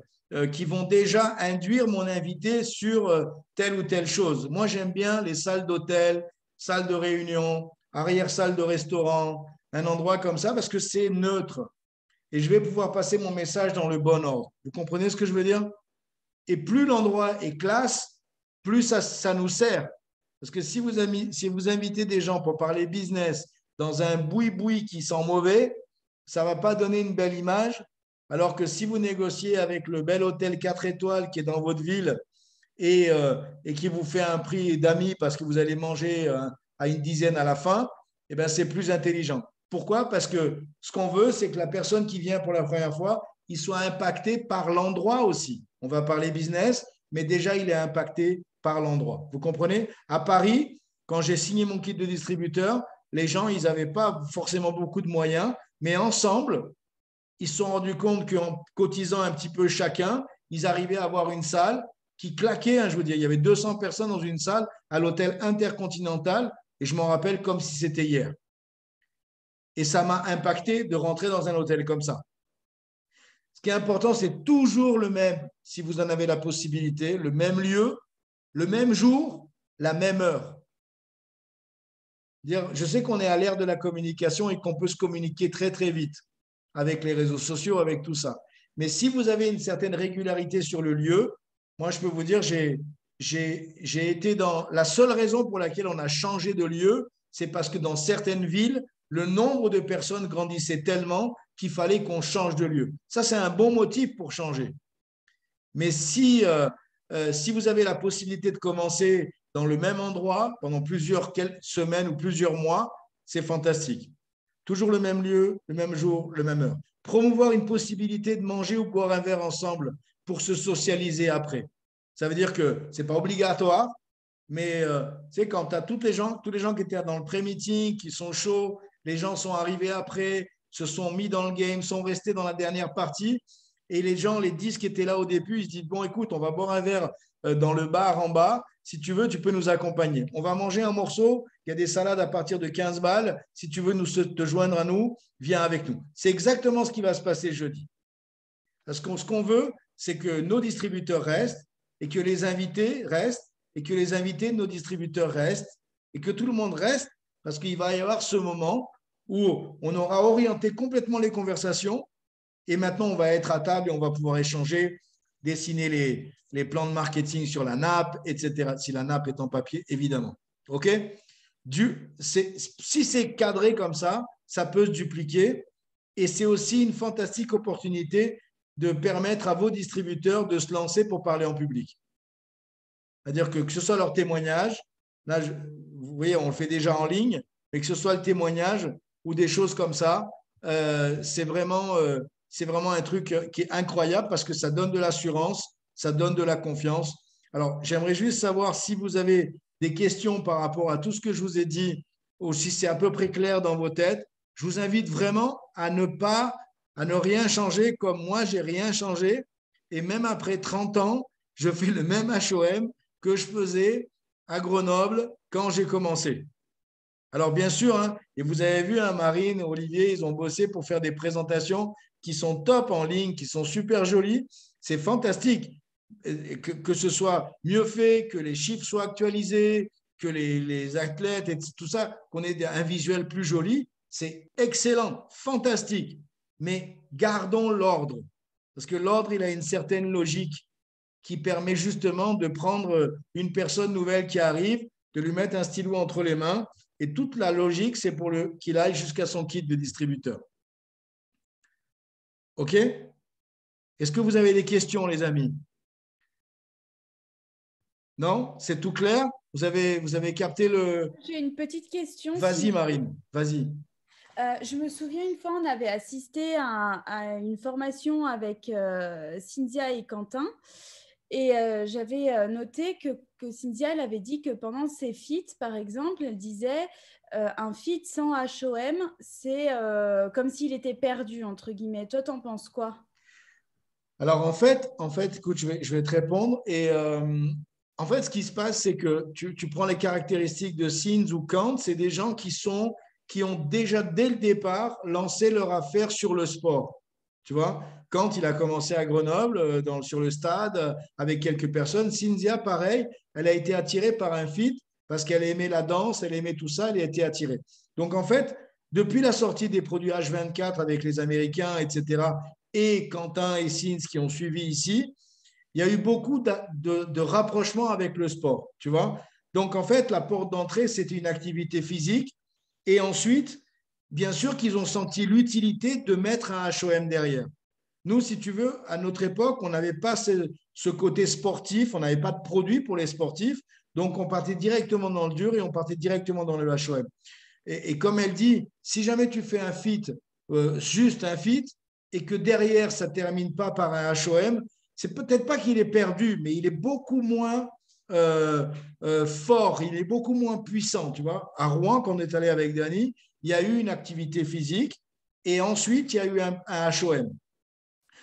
qui vont déjà induire mon invité sur telle ou telle chose. Moi, j'aime bien les salles d'hôtel, salles de réunion, arrière-salle de restaurant, un endroit comme ça, parce que c'est neutre. Et je vais pouvoir passer mon message dans le bon ordre. Vous comprenez ce que je veux dire? Et plus l'endroit est classe, plus ça nous sert. Parce que si vous invitez des gens pour parler business dans un boui-boui qui sent mauvais, ça ne va pas donner une belle image. Alors que si vous négociez avec le bel hôtel 4 étoiles qui est dans votre ville et qui vous fait un prix d'amis parce que vous allez manger à une dizaine à la fin, eh bien, c'est plus intelligent. Pourquoi? Parce que ce qu'on veut, c'est que la personne qui vient pour la première fois, il soit impacté par l'endroit aussi. On va parler business, mais déjà, il est impacté par l'endroit. Vous comprenez? À Paris, quand j'ai signé mon kit de distributeur, les gens, ils n'avaient pas forcément beaucoup de moyens, mais ensemble, ils se sont rendus compte qu'en cotisant un petit peu chacun, ils arrivaient à avoir une salle qui claquait. Je veux dire, il y avait 200 personnes dans une salle à l'hôtel Intercontinental, et je m'en rappelle comme si c'était hier. Et ça m'a impacté de rentrer dans un hôtel comme ça. Ce qui est important, c'est toujours le même, si vous en avez la possibilité, le même lieu, le même jour, la même heure. Je sais qu'on est à l'ère de la communication et qu'on peut se communiquer très, très vite avec les réseaux sociaux, avec tout ça. Mais si vous avez une certaine régularité sur le lieu, moi, je peux vous dire, j'ai été dans… La seule raison pour laquelle on a changé de lieu, c'est parce que dans certaines villes, le nombre de personnes grandissait tellement qu'il fallait qu'on change de lieu. Ça, c'est un bon motif pour changer. Mais si vous avez la possibilité de commencer dans le même endroit pendant plusieurs semaines ou plusieurs mois, c'est fantastique. Toujours le même lieu, le même jour, le même heure. Promouvoir une possibilité de manger ou boire un verre ensemble pour se socialiser après. Ça veut dire que ce n'est pas obligatoire, mais quand tu as tous les gens qui étaient dans le pré-meeting, qui sont chauds, les gens sont arrivés après, se sont mis dans le game, sont restés dans la dernière partie, et les gens, les 10 qui étaient là au début, ils se disent, bon, écoute, on va boire un verre dans le bar en bas, si tu veux, tu peux nous accompagner. On va manger un morceau, il y a des salades à partir de 15 balles, si tu veux te joindre à nous, viens avec nous. C'est exactement ce qui va se passer jeudi. Parce que ce qu'on veut, c'est que nos distributeurs restent, et que les invités restent, et que les invités de nos distributeurs restent, et que tout le monde reste, parce qu'il va y avoir ce moment où on aura orienté complètement les conversations, et maintenant on va être à table et on va pouvoir échanger, dessiner les plans de marketing sur la nappe, etc. Si la nappe est en papier, évidemment. OK? Si c'est cadré comme ça peut se dupliquer, et c'est aussi une fantastique opportunité de permettre à vos distributeurs de se lancer pour parler en public. C'est-à-dire que ce soit leur témoignage, là, vous voyez, on le fait déjà en ligne, mais que ce soit le témoignage ou des choses comme ça, c'est vraiment un truc qui est incroyable parce que ça donne de l'assurance, ça donne de la confiance. Alors, j'aimerais juste savoir si vous avez des questions par rapport à tout ce que je vous ai dit ou si c'est à peu près clair dans vos têtes. Je vous invite vraiment à ne rien changer comme moi, j'ai rien changé. Et même après 30 ans, je fais le même HOM que je faisais à Grenoble quand j'ai commencé. Alors, bien sûr, hein, et vous avez vu, hein, Marine, Olivier, ils ont bossé pour faire des présentations qui sont top en ligne, qui sont super jolies. C'est fantastique. que ce soit mieux fait, que les chiffres soient actualisés, que les athlètes et tout ça, qu'on ait un visuel plus joli, c'est excellent, fantastique. Mais gardons l'ordre, parce que l'ordre, il a une certaine logique qui permet justement de prendre une personne nouvelle qui arrive, de lui mettre un stylo entre les mains, et toute la logique, c'est pour qu'il aille jusqu'à son kit de distributeur. OK? Est-ce que vous avez des questions, les amis? Non? C'est tout clair? Vous avez capté le… J'ai une petite question. Vas-y, Marine, vas-y. Je me souviens une fois, on avait assisté à une formation avec Cynthia et Quentin. Et j'avais noté que Cynthia, elle avait dit que pendant ses feats, par exemple, elle disait un feat sans HOM, c'est comme s'il était perdu, entre guillemets. Toi, t'en penses quoi? Alors, en fait, écoute, je vais te répondre. Et en fait, ce qui se passe, c'est que tu prends les caractéristiques de Sins ou Kant, c'est des gens qui ont déjà, dès le départ, lancé leur affaire sur le sport. Tu vois, quand il a commencé à Grenoble, sur le stade, avec quelques personnes, Cynthia, pareil, elle a été attirée par un feat parce qu'elle aimait la danse, elle aimait tout ça, elle a été attirée. Donc, en fait, depuis la sortie des produits H24 avec les Américains, etc., et Quentin et Sins qui ont suivi ici, il y a eu beaucoup de rapprochements avec le sport, tu vois. Donc, en fait, la porte d'entrée, c'était une activité physique. Et ensuite, bien sûr qu'ils ont senti l'utilité de mettre un HOM derrière. Nous, si tu veux, à notre époque, on n'avait pas ce côté sportif, on n'avait pas de produit pour les sportifs, donc on partait directement dans le dur et on partait directement dans le HOM. Et comme elle dit, si jamais tu fais un fit, juste un fit, et que derrière, ça ne termine pas par un HOM, c'est peut-être pas qu'il est perdu, mais il est beaucoup moins fort, il est beaucoup moins puissant, tu vois. À Rouen, quand on est allé avec Dani, il y a eu une activité physique et ensuite, il y a eu un HOM.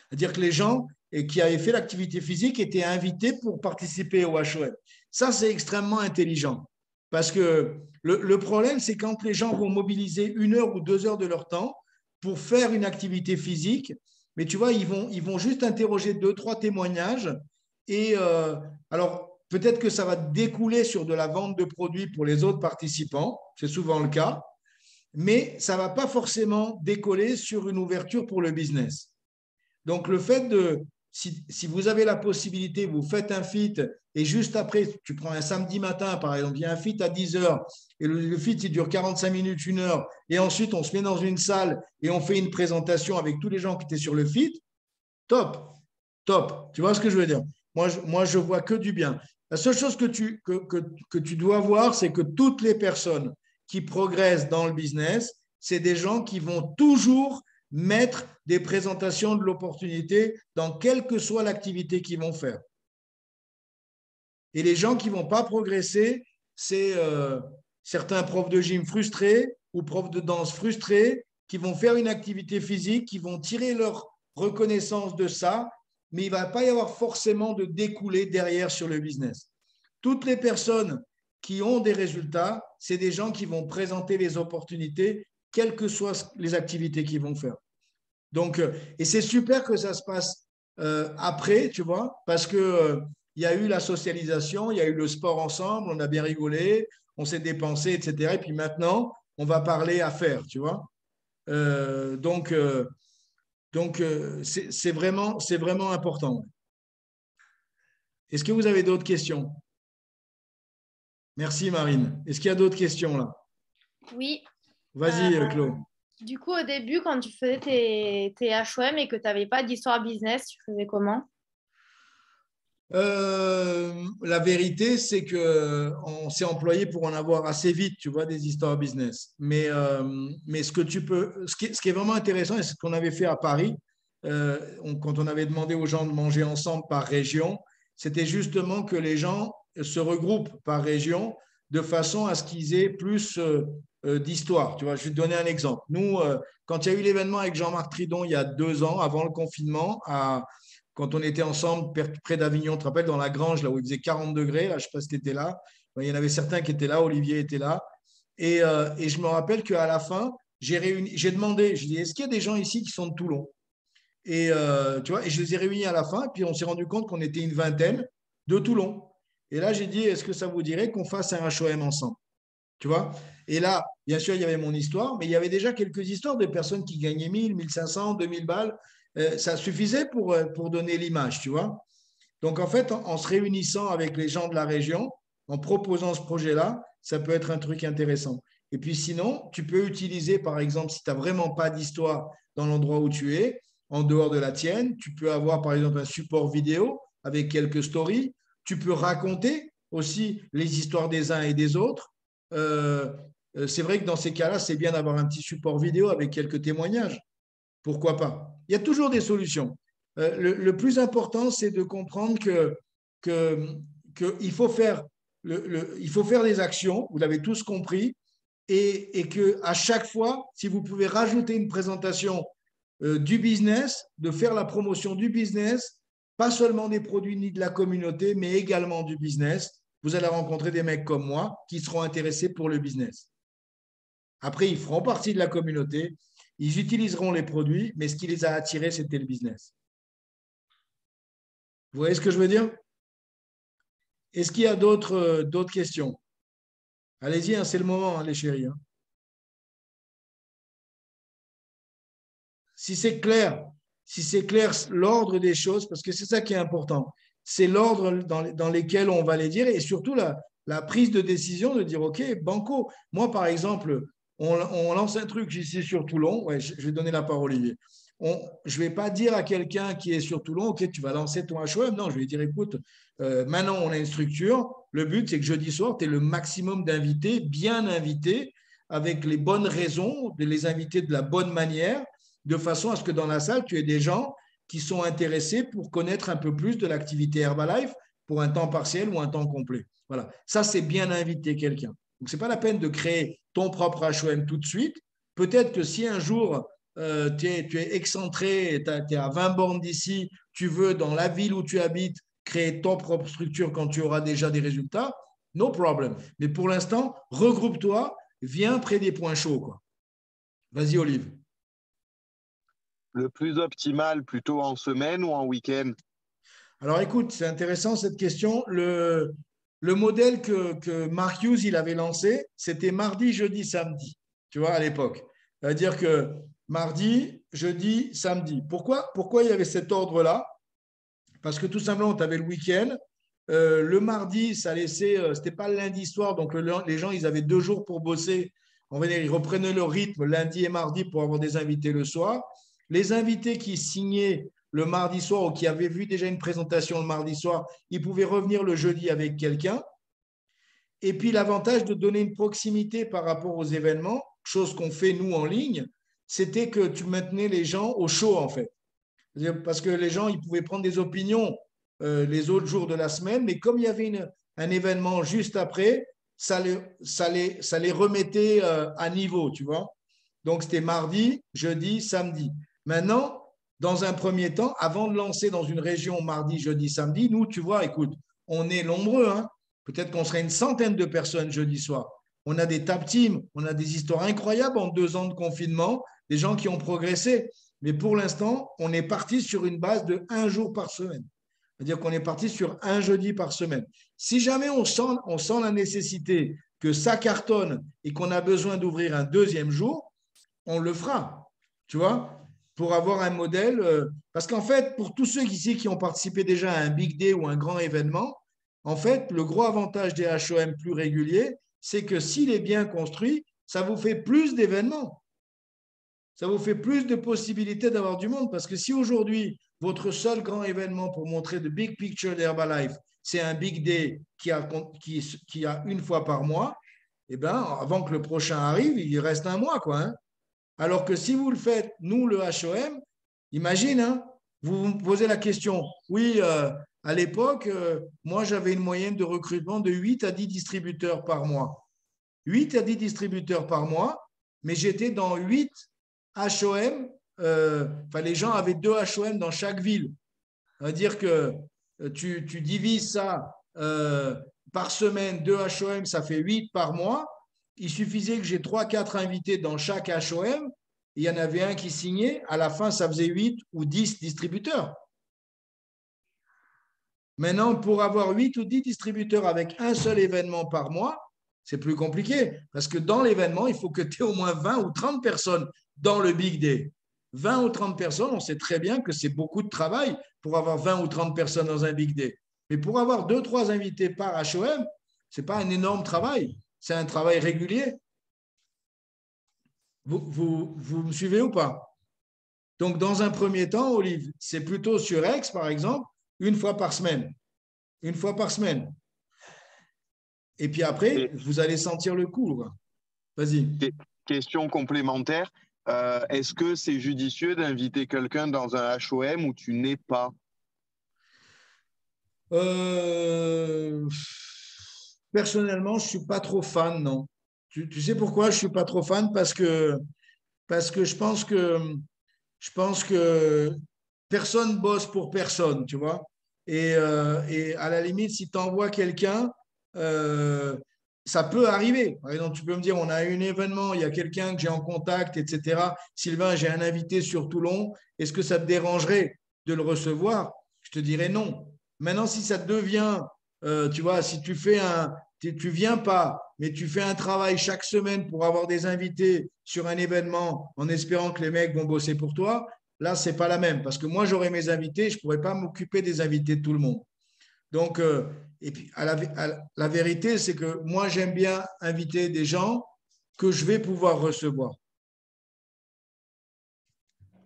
C'est-à-dire que les gens qui avaient fait l'activité physique étaient invités pour participer au HOM. Ça, c'est extrêmement intelligent. Parce que le problème, c'est quand les gens vont mobiliser 1 heure ou 2 heures de leur temps pour faire une activité physique, mais tu vois, ils vont juste interroger 2, 3 témoignages. Et alors, peut-être que ça va découler sur de la vente de produits pour les autres participants, c'est souvent le cas, mais ça ne va pas forcément décoller sur une ouverture pour le business. Donc, le fait de, si vous avez la possibilité, vous faites un fit et juste après, tu prends un samedi matin, par exemple, il y a un fit à 10 heures et le fit, il dure 45 minutes, 1 heure, et ensuite, on se met dans une salle et on fait une présentation avec tous les gens qui étaient sur le fit, top, top. Tu vois ce que je veux dire? Moi, je vois que du bien. La seule chose que tu dois voir, c'est que toutes les personnes qui progressent dans le business, c'est des gens qui vont toujours mettre des présentations de l'opportunité dans quelle que soit l'activité qu'ils vont faire. Et les gens qui ne vont pas progresser, c'est certains profs de gym frustrés ou profs de danse frustrés qui vont faire une activité physique, qui vont tirer leur reconnaissance de ça, mais il ne va pas y avoir forcément de découlé derrière sur le business. Toutes les personnes qui ont des résultats, c'est des gens qui vont présenter les opportunités, quelles que soient les activités qu'ils vont faire. Donc, et c'est super que ça se passe après, tu vois, parce que il y a eu la socialisation, il y a eu le sport ensemble, on a bien rigolé, on s'est dépensé, etc. Et puis maintenant, on va parler affaires, tu vois. Donc, c'est vraiment important. Est-ce que vous avez d'autres questions? Merci, Marine. Est-ce qu'il y a d'autres questions là? Oui. Vas-y, Claude. Du coup, au début, quand tu faisais tes HOM et que tu n'avais pas d'histoire business, tu faisais comment? La vérité, c'est qu'on s'est employé pour en avoir assez vite, tu vois, des histoires business. Mais ce qui est vraiment intéressant, et c'est ce qu'on avait fait à Paris, quand on avait demandé aux gens de manger ensemble par région, c'était justement que les gens se regroupent par région de façon à ce qu'ils aient plus d'histoire. Tu vois, je vais te donner un exemple. Nous, quand il y a eu l'événement avec Jean-Marc Tridon il y a 2 ans, avant le confinement, quand on était ensemble près d'Avignon, tu te rappelles, dans la grange, là où il faisait 40 degrés, là, je ne sais pas si tu étais là. Il y en avait certains qui étaient là, Olivier était là. Et je me rappelle qu'à la fin, j'ai demandé, je dis, est-ce qu'il y a des gens ici qui sont de Toulon? Et, tu vois, et je les ai réunis à la fin, puis on s'est rendu compte qu'on était une vingtaine de Toulon. Et là, j'ai dit, est-ce que ça vous dirait qu'on fasse un HOM ensemble? Tu vois? Et là, bien sûr, il y avait mon histoire, mais il y avait déjà quelques histoires de personnes qui gagnaient 1000, 1500, 2000 balles. Ça suffisait pour donner l'image, tu vois? Donc, en fait, en se réunissant avec les gens de la région, en proposant ce projet-là, ça peut être un truc intéressant. Et puis sinon, tu peux utiliser, par exemple, si tu n'as vraiment pas d'histoire dans l'endroit où tu es, en dehors de la tienne, tu peux avoir, par exemple, un support vidéo avec quelques stories. Tu peux raconter aussi les histoires des uns et des autres. Euh, c'est vrai que dans ces cas-là, c'est bien d'avoir un petit support vidéo avec quelques témoignages. Pourquoi pas? Il y a toujours des solutions. Le plus important, c'est de comprendre qu'il faut faire, il faut faire des actions, vous l'avez tous compris, et qu'à chaque fois, si vous pouvez rajouter une présentation du business, de faire la promotion du business, pas seulement des produits ni de la communauté, mais également du business, vous allez rencontrer des mecs comme moi qui seront intéressés pour le business. Après, ils feront partie de la communauté, ils utiliseront les produits, mais ce qui les a attirés, c'était le business. Vous voyez ce que je veux dire? Est-ce qu'il y a d'autres questions? Allez-y, hein, c'est le moment, hein, les chéris. Hein. Si c'est clair, l'ordre des choses, parce que c'est ça qui est important, c'est l'ordre dans lesquels on va les dire et surtout la prise de décision de dire, OK, banco. Moi, par exemple, on lance un truc ici sur Toulon. Ouais, je vais donner la parole, Olivier. Je ne vais pas dire à quelqu'un qui est sur Toulon, OK, tu vas lancer ton HOM. Non, je vais dire, écoute, maintenant, on a une structure. Le but, c'est que jeudi soir, tu aies le maximum d'invités, bien invités, avec les bonnes raisons, de les inviter de la bonne manière, de façon à ce que dans la salle, tu aies des gens qui sont intéressés pour connaître un peu plus de l'activité Herbalife pour un temps partiel ou un temps complet. Voilà, ça, c'est bien inviter quelqu'un. Donc, ce n'est pas la peine de créer ton propre HOM tout de suite. Peut-être que si un jour, tu es excentré, tu es à 20 bornes d'ici, tu veux, dans la ville où tu habites, créer ton propre structure quand tu auras déjà des résultats, no problem. Mais pour l'instant, regroupe-toi, viens près des points chauds, quoi. Vas-y, Olive. Le plus optimal, plutôt en semaine ou en week-end? Alors, écoute, c'est intéressant cette question. Le modèle que Mark Hughes il avait lancé, c'était mardi, jeudi, samedi, tu vois, à l'époque. C'est-à-dire que mardi, jeudi, samedi. Pourquoi il y avait cet ordre-là? Parce que tout simplement, tu avais le week-end. Le mardi, ça laissait, c'était pas le lundi soir, donc les gens, ils avaient 2 jours pour bosser. On va dire, ils reprenaient leur rythme lundi et mardi pour avoir des invités le soir. Les invités qui signaient le mardi soir ou qui avaient vu déjà une présentation le mardi soir, ils pouvaient revenir le jeudi avec quelqu'un. Et puis, l'avantage de donner une proximité par rapport aux événements, chose qu'on fait nous en ligne, c'était que tu maintenais les gens au chaud, en fait. Parce que les gens, ils pouvaient prendre des opinions les autres jours de la semaine, mais comme il y avait un événement juste après, ça les remettait à niveau, tu vois. Donc, c'était mardi, jeudi, samedi. Maintenant, dans un premier temps, avant de lancer dans une région mardi, jeudi, samedi, nous, tu vois, écoute, on est nombreux, hein. Peut-être qu'on serait une centaine de personnes jeudi soir. On a des tap teams, on a des histoires incroyables en 2 ans de confinement, des gens qui ont progressé. Mais pour l'instant, on est parti sur une base de 1 jour par semaine. C'est-à-dire qu'on est parti sur un jeudi par semaine. Si jamais on sent la nécessité que ça cartonne et qu'on a besoin d'ouvrir un 2e jour, on le fera, tu vois, pour avoir un modèle. Parce qu'en fait, pour tous ceux ici qui ont participé déjà à un big day ou un grand événement, en fait, le gros avantage des HOM plus réguliers, c'est que s'il est bien construit, ça vous fait plus d'événements. Ça vous fait plus de possibilités d'avoir du monde. Parce que si aujourd'hui, votre seul grand événement pour montrer the big picture d'Herbalife, c'est un big day qui a une fois par mois, eh bien, avant que le prochain arrive, il reste un mois, quoi. Hein. Alors que si vous le faites, nous, le HOM, imagine, hein, vous me posez la question. Oui, à l'époque, moi, j'avais une moyenne de recrutement de 8 à 10 distributeurs par mois. 8 à 10 distributeurs par mois, mais j'étais dans 8 HOM. Les gens avaient 2 HOM dans chaque ville. C'est-à-dire que tu divises ça par semaine, 2 HOM, ça fait 8 par mois. Il suffisait que j'ai 3-4 invités dans chaque HOM. il y en avait un qui signait, à la fin, ça faisait 8 ou 10 distributeurs. Maintenant, pour avoir 8 ou 10 distributeurs avec un seul événement par mois, c'est plus compliqué parce que dans l'événement, il faut que tu aies au moins 20 ou 30 personnes dans le Big Day. 20 ou 30 personnes, on sait très bien que c'est beaucoup de travail pour avoir 20 ou 30 personnes dans un Big Day. Mais pour avoir 2-3 invités par HOM, ce n'est pas un énorme travail, c'est un travail régulier. Vous me suivez ou pas? Donc, dans un premier temps, Olive, c'est plutôt sur X, par exemple, une fois par semaine. Une fois par semaine. Et puis après, vous allez sentir le coup. Vas-y. Question complémentaire. Est-ce que c'est judicieux d'inviter quelqu'un dans un HOM où tu n'es pas? Personnellement, je ne suis pas trop fan, non. Tu sais pourquoi je ne suis pas trop fan? Parce que je pense que personne bosse pour personne, tu vois. Et à la limite, si tu envoies quelqu'un, ça peut arriver. Par exemple, tu peux me dire, on a eu un événement, il y a quelqu'un que j'ai en contact, etc. Sylvain, j'ai un invité sur Toulon. Est-ce que ça te dérangerait de le recevoir? Je te dirais non. Maintenant, si ça devient, tu vois, si tu viens pas, mais tu fais un travail chaque semaine pour avoir des invités sur un événement en espérant que les mecs vont bosser pour toi, là, ce n'est pas la même. Parce que moi, j'aurais mes invités, je ne pourrais pas m'occuper des invités de tout le monde. Donc, et puis, la vérité, c'est que moi, j'aime bien inviter des gens que je vais pouvoir recevoir.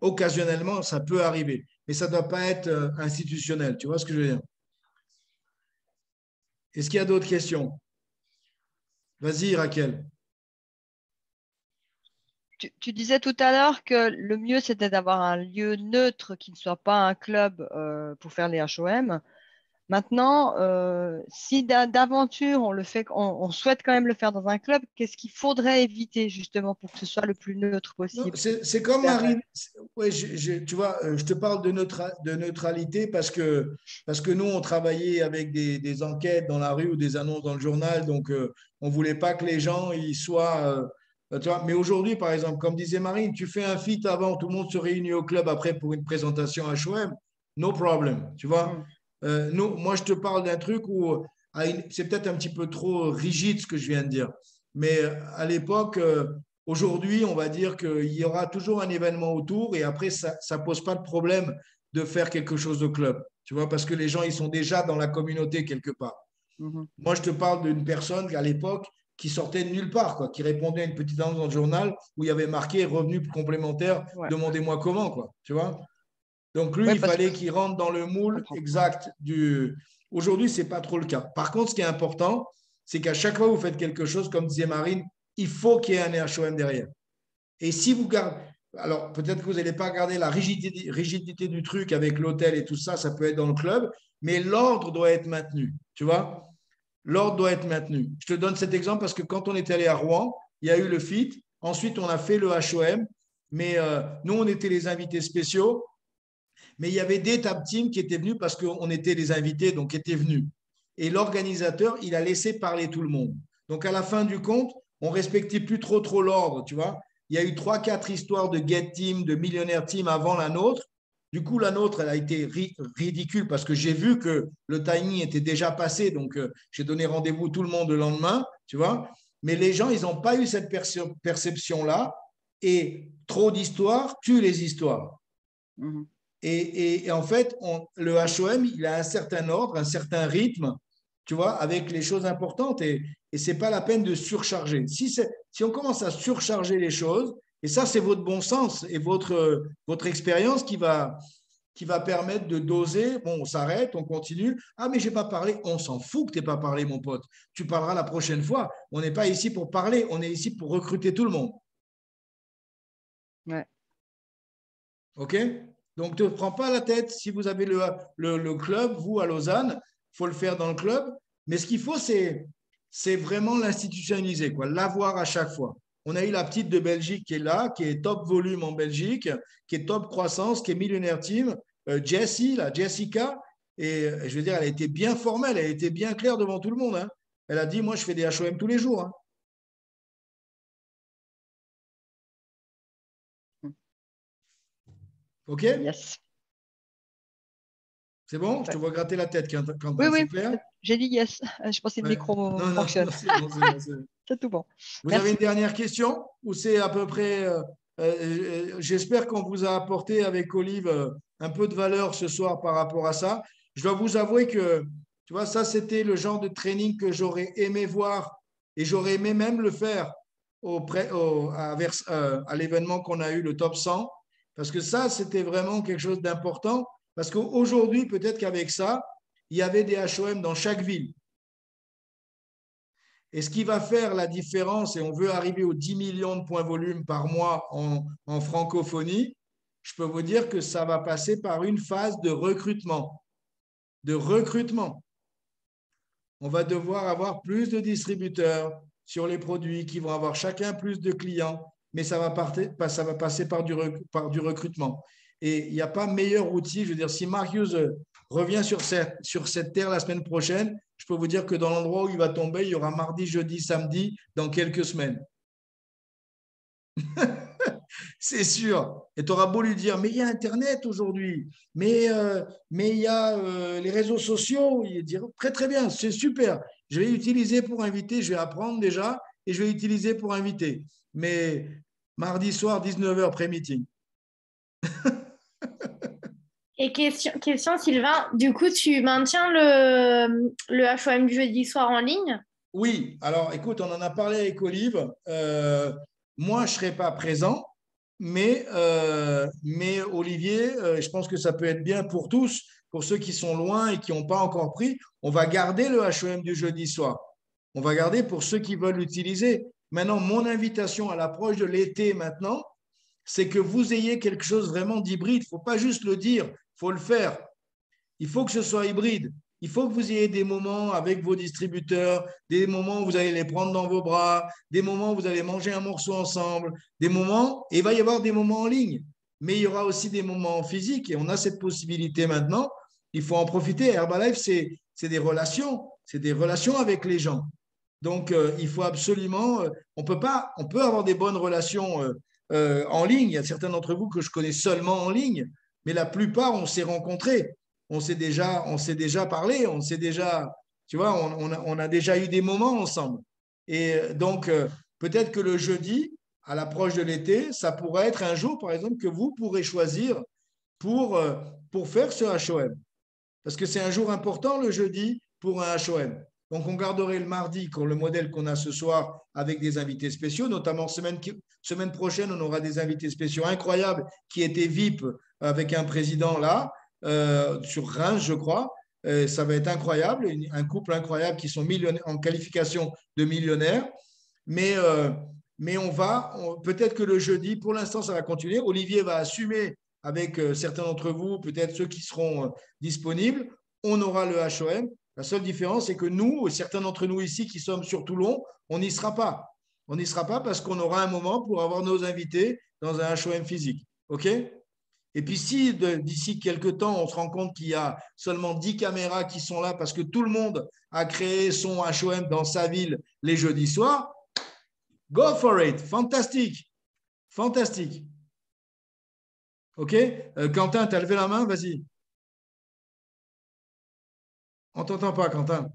Occasionnellement, ça peut arriver, mais ça ne doit pas être institutionnel. Tu vois ce que je veux dire? Est-ce qu'il y a d'autres questions? Vas-y, Raquel. Tu disais tout à l'heure que le mieux, c'était d'avoir un lieu neutre qui ne soit pas un club pour faire les HOM. Maintenant, si d'aventure on souhaite quand même le faire dans un club, qu'est-ce qu'il faudrait éviter justement pour que ce soit le plus neutre possible? C'est comme Marine. Ouais, tu vois, je te parle de neutralité parce que nous, on travaillait avec des enquêtes dans la rue ou des annonces dans le journal, donc on ne voulait pas que les gens y soient. Tu vois, mais aujourd'hui, par exemple, comme disait Marine, tu fais un feat avant, tout le monde se réunit au club après pour une présentation HOM, no problem, tu vois. Moi, je te parle d'un truc où c'est peut-être un petit peu trop rigide ce que je viens de dire, mais à l'époque, aujourd'hui, on va dire qu'il y aura toujours un événement autour et après, ça ne pose pas de problème de faire quelque chose de club, tu vois, parce que les gens, ils sont déjà dans la communauté quelque part. Moi, je te parle d'une personne à l'époque qui sortait de nulle part, quoi, qui répondait à une petite annonce dans le journal où il y avait marqué revenus complémentaires, demandez-moi comment, quoi, tu vois. Donc, lui, il fallait qu'il rentre dans le moule exact du. Aujourd'hui, ce n'est pas trop le cas. Par contre, ce qui est important, c'est qu'à chaque fois que vous faites quelque chose, comme disait Marine, il faut qu'il y ait un HOM derrière. Et si vous gardez. Alors, peut-être que vous n'allez pas garder la rigidité du truc avec l'hôtel et tout ça, ça peut être dans le club, mais l'ordre doit être maintenu. Tu vois? L'ordre doit être maintenu. Je te donne cet exemple parce que quand on est allé à Rouen, il y a eu le FIT. Ensuite, on a fait le HOM. Mais nous, on était les invités spéciaux. Mais il y avait des tab teams qui étaient venus parce qu'on était les invités, donc étaient venus. Et l'organisateur, il a laissé parler tout le monde. Donc, à la fin du compte, on ne respectait plus trop l'ordre, tu vois. Il y a eu 3-4 histoires de Get Team, de Millionnaire Team avant la nôtre. Du coup, la nôtre, elle a été ridicule parce que j'ai vu que le timing était déjà passé. Donc, j'ai donné rendez-vous tout le monde le lendemain, tu vois. Mais les gens, ils n'ont pas eu cette perception-là. Et trop d'histoires tue les histoires. Et en fait, le HOM, il a un certain ordre, un certain rythme, tu vois, avec les choses importantes. Et ce n'est pas la peine de surcharger. Si on commence à surcharger les choses, et ça, c'est votre bon sens et votre expérience qui va permettre de doser. Bon, on s'arrête, on continue. Ah, mais je n'ai pas parlé. On s'en fout que tu n'aies pas parlé, mon pote. Tu parleras la prochaine fois. On n'est pas ici pour parler, on est ici pour recruter tout le monde. Ouais. OK? Donc, ne te prends pas la tête. Si vous avez le club, vous, à Lausanne, il faut le faire dans le club. Mais ce qu'il faut, c'est vraiment l'institutionnaliser, quoi, l'avoir à chaque fois. On a eu la petite de Belgique qui est là, qui est top volume en Belgique, qui est top croissance, qui est millionnaire team. Jessie, là, Jessica, et je veux dire, elle a été bien formelle, elle a été bien claire devant tout le monde. Hein. Elle a dit, moi, je fais des HOM tous les jours. Hein. OK? Yes. C'est bon? Je te vois gratter la tête, Quentin. Oui, C'est oui, clair? j'ai dit yes. Je pense que le Ouais. micro Non, non, fonctionne. non, c'est bon, c'est bon, c'est bon. C'est tout bon. Vous Merci. avez une dernière question ou c'est à peu près j'espère qu'on vous a apporté avec Olive un peu de valeur ce soir par rapport à ça. Je dois vous avouer que, tu vois, ça, c'était le genre de training que j'aurais aimé voir et j'aurais aimé même le faire à l'événement qu'on a eu, le top 100, parce que ça, c'était vraiment quelque chose d'important. Parce qu'aujourd'hui, peut-être qu'avec ça, il y avait des HOM dans chaque ville. Et ce qui va faire la différence, et on veut arriver aux 10 millions de points volume par mois en francophonie, je peux vous dire que ça va passer par une phase de recrutement. De recrutement. On va devoir avoir plus de distributeurs sur les produits qui vont avoir chacun plus de clients, mais ça va passer par du recrutement. Et il n'y a pas meilleur outil. Je veux dire, si Marius revient sur cette terre la semaine prochaine, je peux vous dire que dans l'endroit où il va tomber, il y aura mardi, jeudi, samedi, dans quelques semaines. C'est sûr. Et tu auras beau lui dire, mais il y a Internet aujourd'hui, mais il y a les réseaux sociaux. Il dira, très, très bien, c'est super. Je vais utiliser pour inviter, je vais apprendre déjà et je vais utiliser pour inviter. Mais mardi soir, 19h, après-meeting. Et question, Sylvain, du coup, tu maintiens le HOM du jeudi soir en ligne? Oui, alors écoute, on en a parlé avec Olive. Moi, je ne serai pas présent, mais Olivier, je pense que ça peut être bien pour tous, pour ceux qui sont loin et qui n'ont pas encore pris. On va garder le HOM du jeudi soir. On va garder pour ceux qui veulent l'utiliser. Maintenant, mon invitation à l'approche de l'été maintenant, c'est que vous ayez quelque chose vraiment d'hybride. Il ne faut pas juste le dire, il faut le faire. Il faut que ce soit hybride. Il faut que vous ayez des moments avec vos distributeurs, des moments où vous allez les prendre dans vos bras, des moments où vous allez manger un morceau ensemble, des moments, et il va y avoir des moments en ligne, mais il y aura aussi des moments physiques et on a cette possibilité maintenant. Il faut en profiter. Herbalife, c'est des relations avec les gens. Donc, il faut absolument, on peut avoir des bonnes relations en ligne. Il y a certains d'entre vous que je connais seulement en ligne, mais la plupart, on s'est rencontrés. On s'est déjà parlé, on s'est déjà, tu vois, on a déjà eu des moments ensemble. Et donc, peut-être que le jeudi, à l'approche de l'été, ça pourrait être un jour, par exemple, que vous pourrez choisir pour faire ce HOM. Parce que c'est un jour important, le jeudi, pour un HOM. Donc, on garderait le mardi, le modèle qu'on a ce soir, avec des invités spéciaux, notamment semaine prochaine, on aura des invités spéciaux incroyables qui étaient VIP avec un président là. Sur Reims, je crois. Ça va être incroyable, un couple incroyable qui sont en qualification de millionnaires. Mais peut-être que le jeudi, pour l'instant, ça va continuer. Olivier va assumer avec certains d'entre vous, peut-être ceux qui seront disponibles. On aura le HOM. La seule différence, c'est que nous, certains d'entre nous ici qui sommes sur Toulon, on n'y sera pas. On n'y sera pas parce qu'on aura un moment pour avoir nos invités dans un HOM physique. OK ? Et puis si d'ici quelques temps, on se rend compte qu'il y a seulement 10 caméras qui sont là parce que tout le monde a créé son HOM dans sa ville les jeudis soirs, go for it. Fantastique. Fantastique. OK? Quentin, tu as levé la main? Vas-y. On ne t'entend pas, Quentin.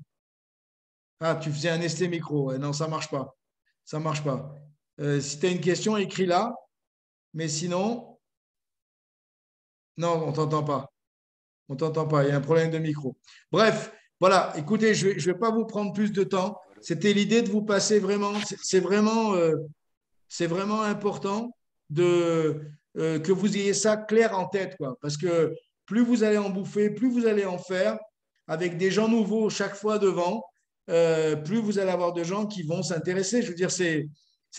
Ah, tu faisais un essai micro. Non, ça ne marche pas. Ça ne marche pas. Si tu as une question, écris-la. Mais sinon… Non, on ne t'entend pas. On ne t'entend pas. Il y a un problème de micro. Bref, voilà. Écoutez, je ne vais pas vous prendre plus de temps. C'était l'idée de vous passer vraiment. C'est vraiment important que vous ayez ça clair en tête, quoi. Parce que plus vous allez en bouffer, plus vous allez en faire, avec des gens nouveaux chaque fois devant, plus vous allez avoir de gens qui vont s'intéresser. Je veux dire, c'est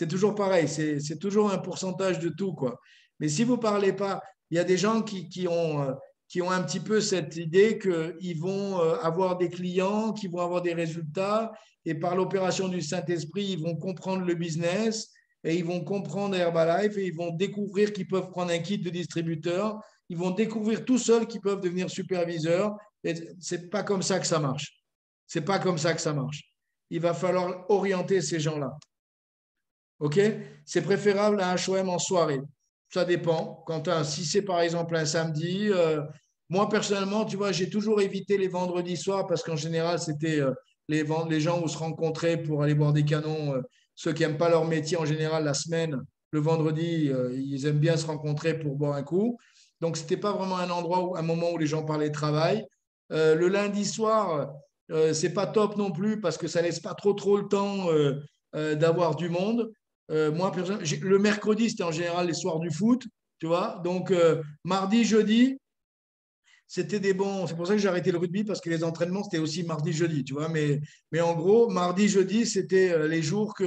toujours pareil. C'est toujours un pourcentage de tout, quoi. Mais si vous ne parlez pas, il y a des gens qui ont un petit peu cette idée qu'ils vont avoir des clients, qu'ils vont avoir des résultats, et par l'opération du Saint-Esprit, ils vont comprendre le business, et ils vont comprendre Herbalife, et ils vont découvrir qu'ils peuvent prendre un kit de distributeur, ils vont découvrir tout seuls qu'ils peuvent devenir superviseurs, et ce n'est pas comme ça que ça marche. Ce n'est pas comme ça que ça marche. Il va falloir orienter ces gens-là. OK ? C'est préférable à un HOM en soirée. ça dépend. Quentin, si c'est par exemple un samedi, moi personnellement, tu vois, j'ai toujours évité les vendredis soirs parce qu'en général, c'était les gens où se rencontraient pour aller boire des canons. Ceux qui n'aiment pas leur métier, en général, la semaine, le vendredi, ils aiment bien se rencontrer pour boire un coup. Donc, ce n'était pas vraiment un endroit, un moment où les gens parlaient de travail. Le lundi soir, c'est pas top non plus parce que ça laisse pas trop le temps d'avoir du monde. Moi, le mercredi, c'était en général les soirs du foot, tu vois. Donc, mardi, jeudi, c'était des bons. C'est pour ça que j'ai arrêté le rugby parce que les entraînements, c'était aussi mardi, jeudi, tu vois. Mais en gros, mardi, jeudi, c'était les jours qui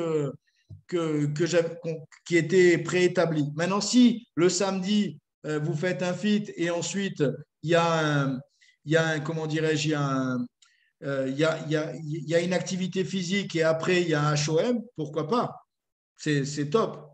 étaient préétablis. Maintenant, si le samedi, vous faites un fit et ensuite, comment dirais-je, il y a une activité physique et après, il y a un HOM, pourquoi pas? C'est top.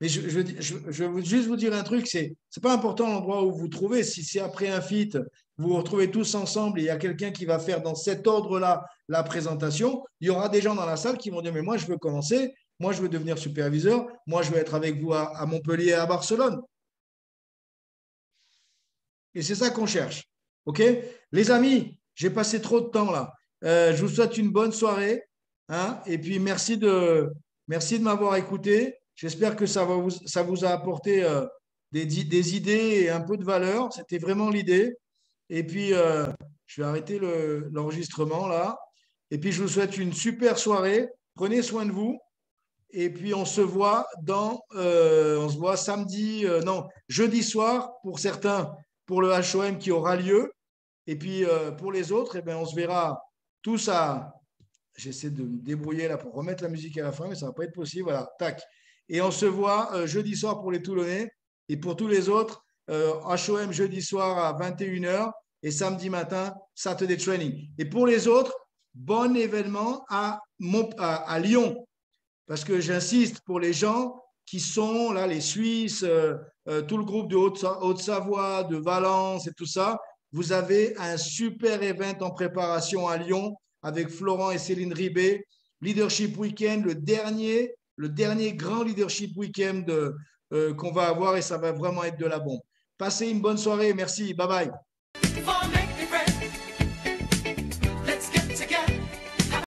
Mais je veux juste vous dire un truc, c'est pas important l'endroit où vous vous trouvez. Si c'est après un fit, vous vous retrouvez tous ensemble et il y a quelqu'un qui va faire dans cet ordre-là la présentation, il y aura des gens dans la salle qui vont dire, mais moi, je veux commencer, moi, je veux devenir superviseur, moi, je veux être avec vous à Montpellier et à Barcelone. Et c'est ça qu'on cherche. OK? Les amis, j'ai passé trop de temps là. Je vous souhaite une bonne soirée. Hein, et puis, merci de m'avoir écouté. J'espère que ça vous a apporté des idées et un peu de valeur. C'était vraiment l'idée. Et puis, je vais arrêter l'enregistrement là. Et puis, je vous souhaite une super soirée. Prenez soin de vous. Et puis, on se voit samedi, non, jeudi soir pour certains, pour le HOM qui aura lieu. Et puis, pour les autres, eh bien, on se verra tous à… J'essaie de me débrouiller là pour remettre la musique à la fin, mais ça ne va pas être possible. Voilà, tac. Et on se voit jeudi soir pour les Toulonnais. Et pour tous les autres, HOM jeudi soir à 21h et samedi matin, Saturday Training. Et pour les autres, bon événement à Lyon. Parce que j'insiste pour les gens qui sont là, les Suisses, tout le groupe de Haute-Savoie, de Valence et tout ça, vous avez un super event en préparation à Lyon avec Florent et Céline Ribet. Leadership Weekend, le dernier grand Leadership Weekend qu'on va avoir et ça va vraiment être de la bombe. Passez une bonne soirée. Merci. Bye bye.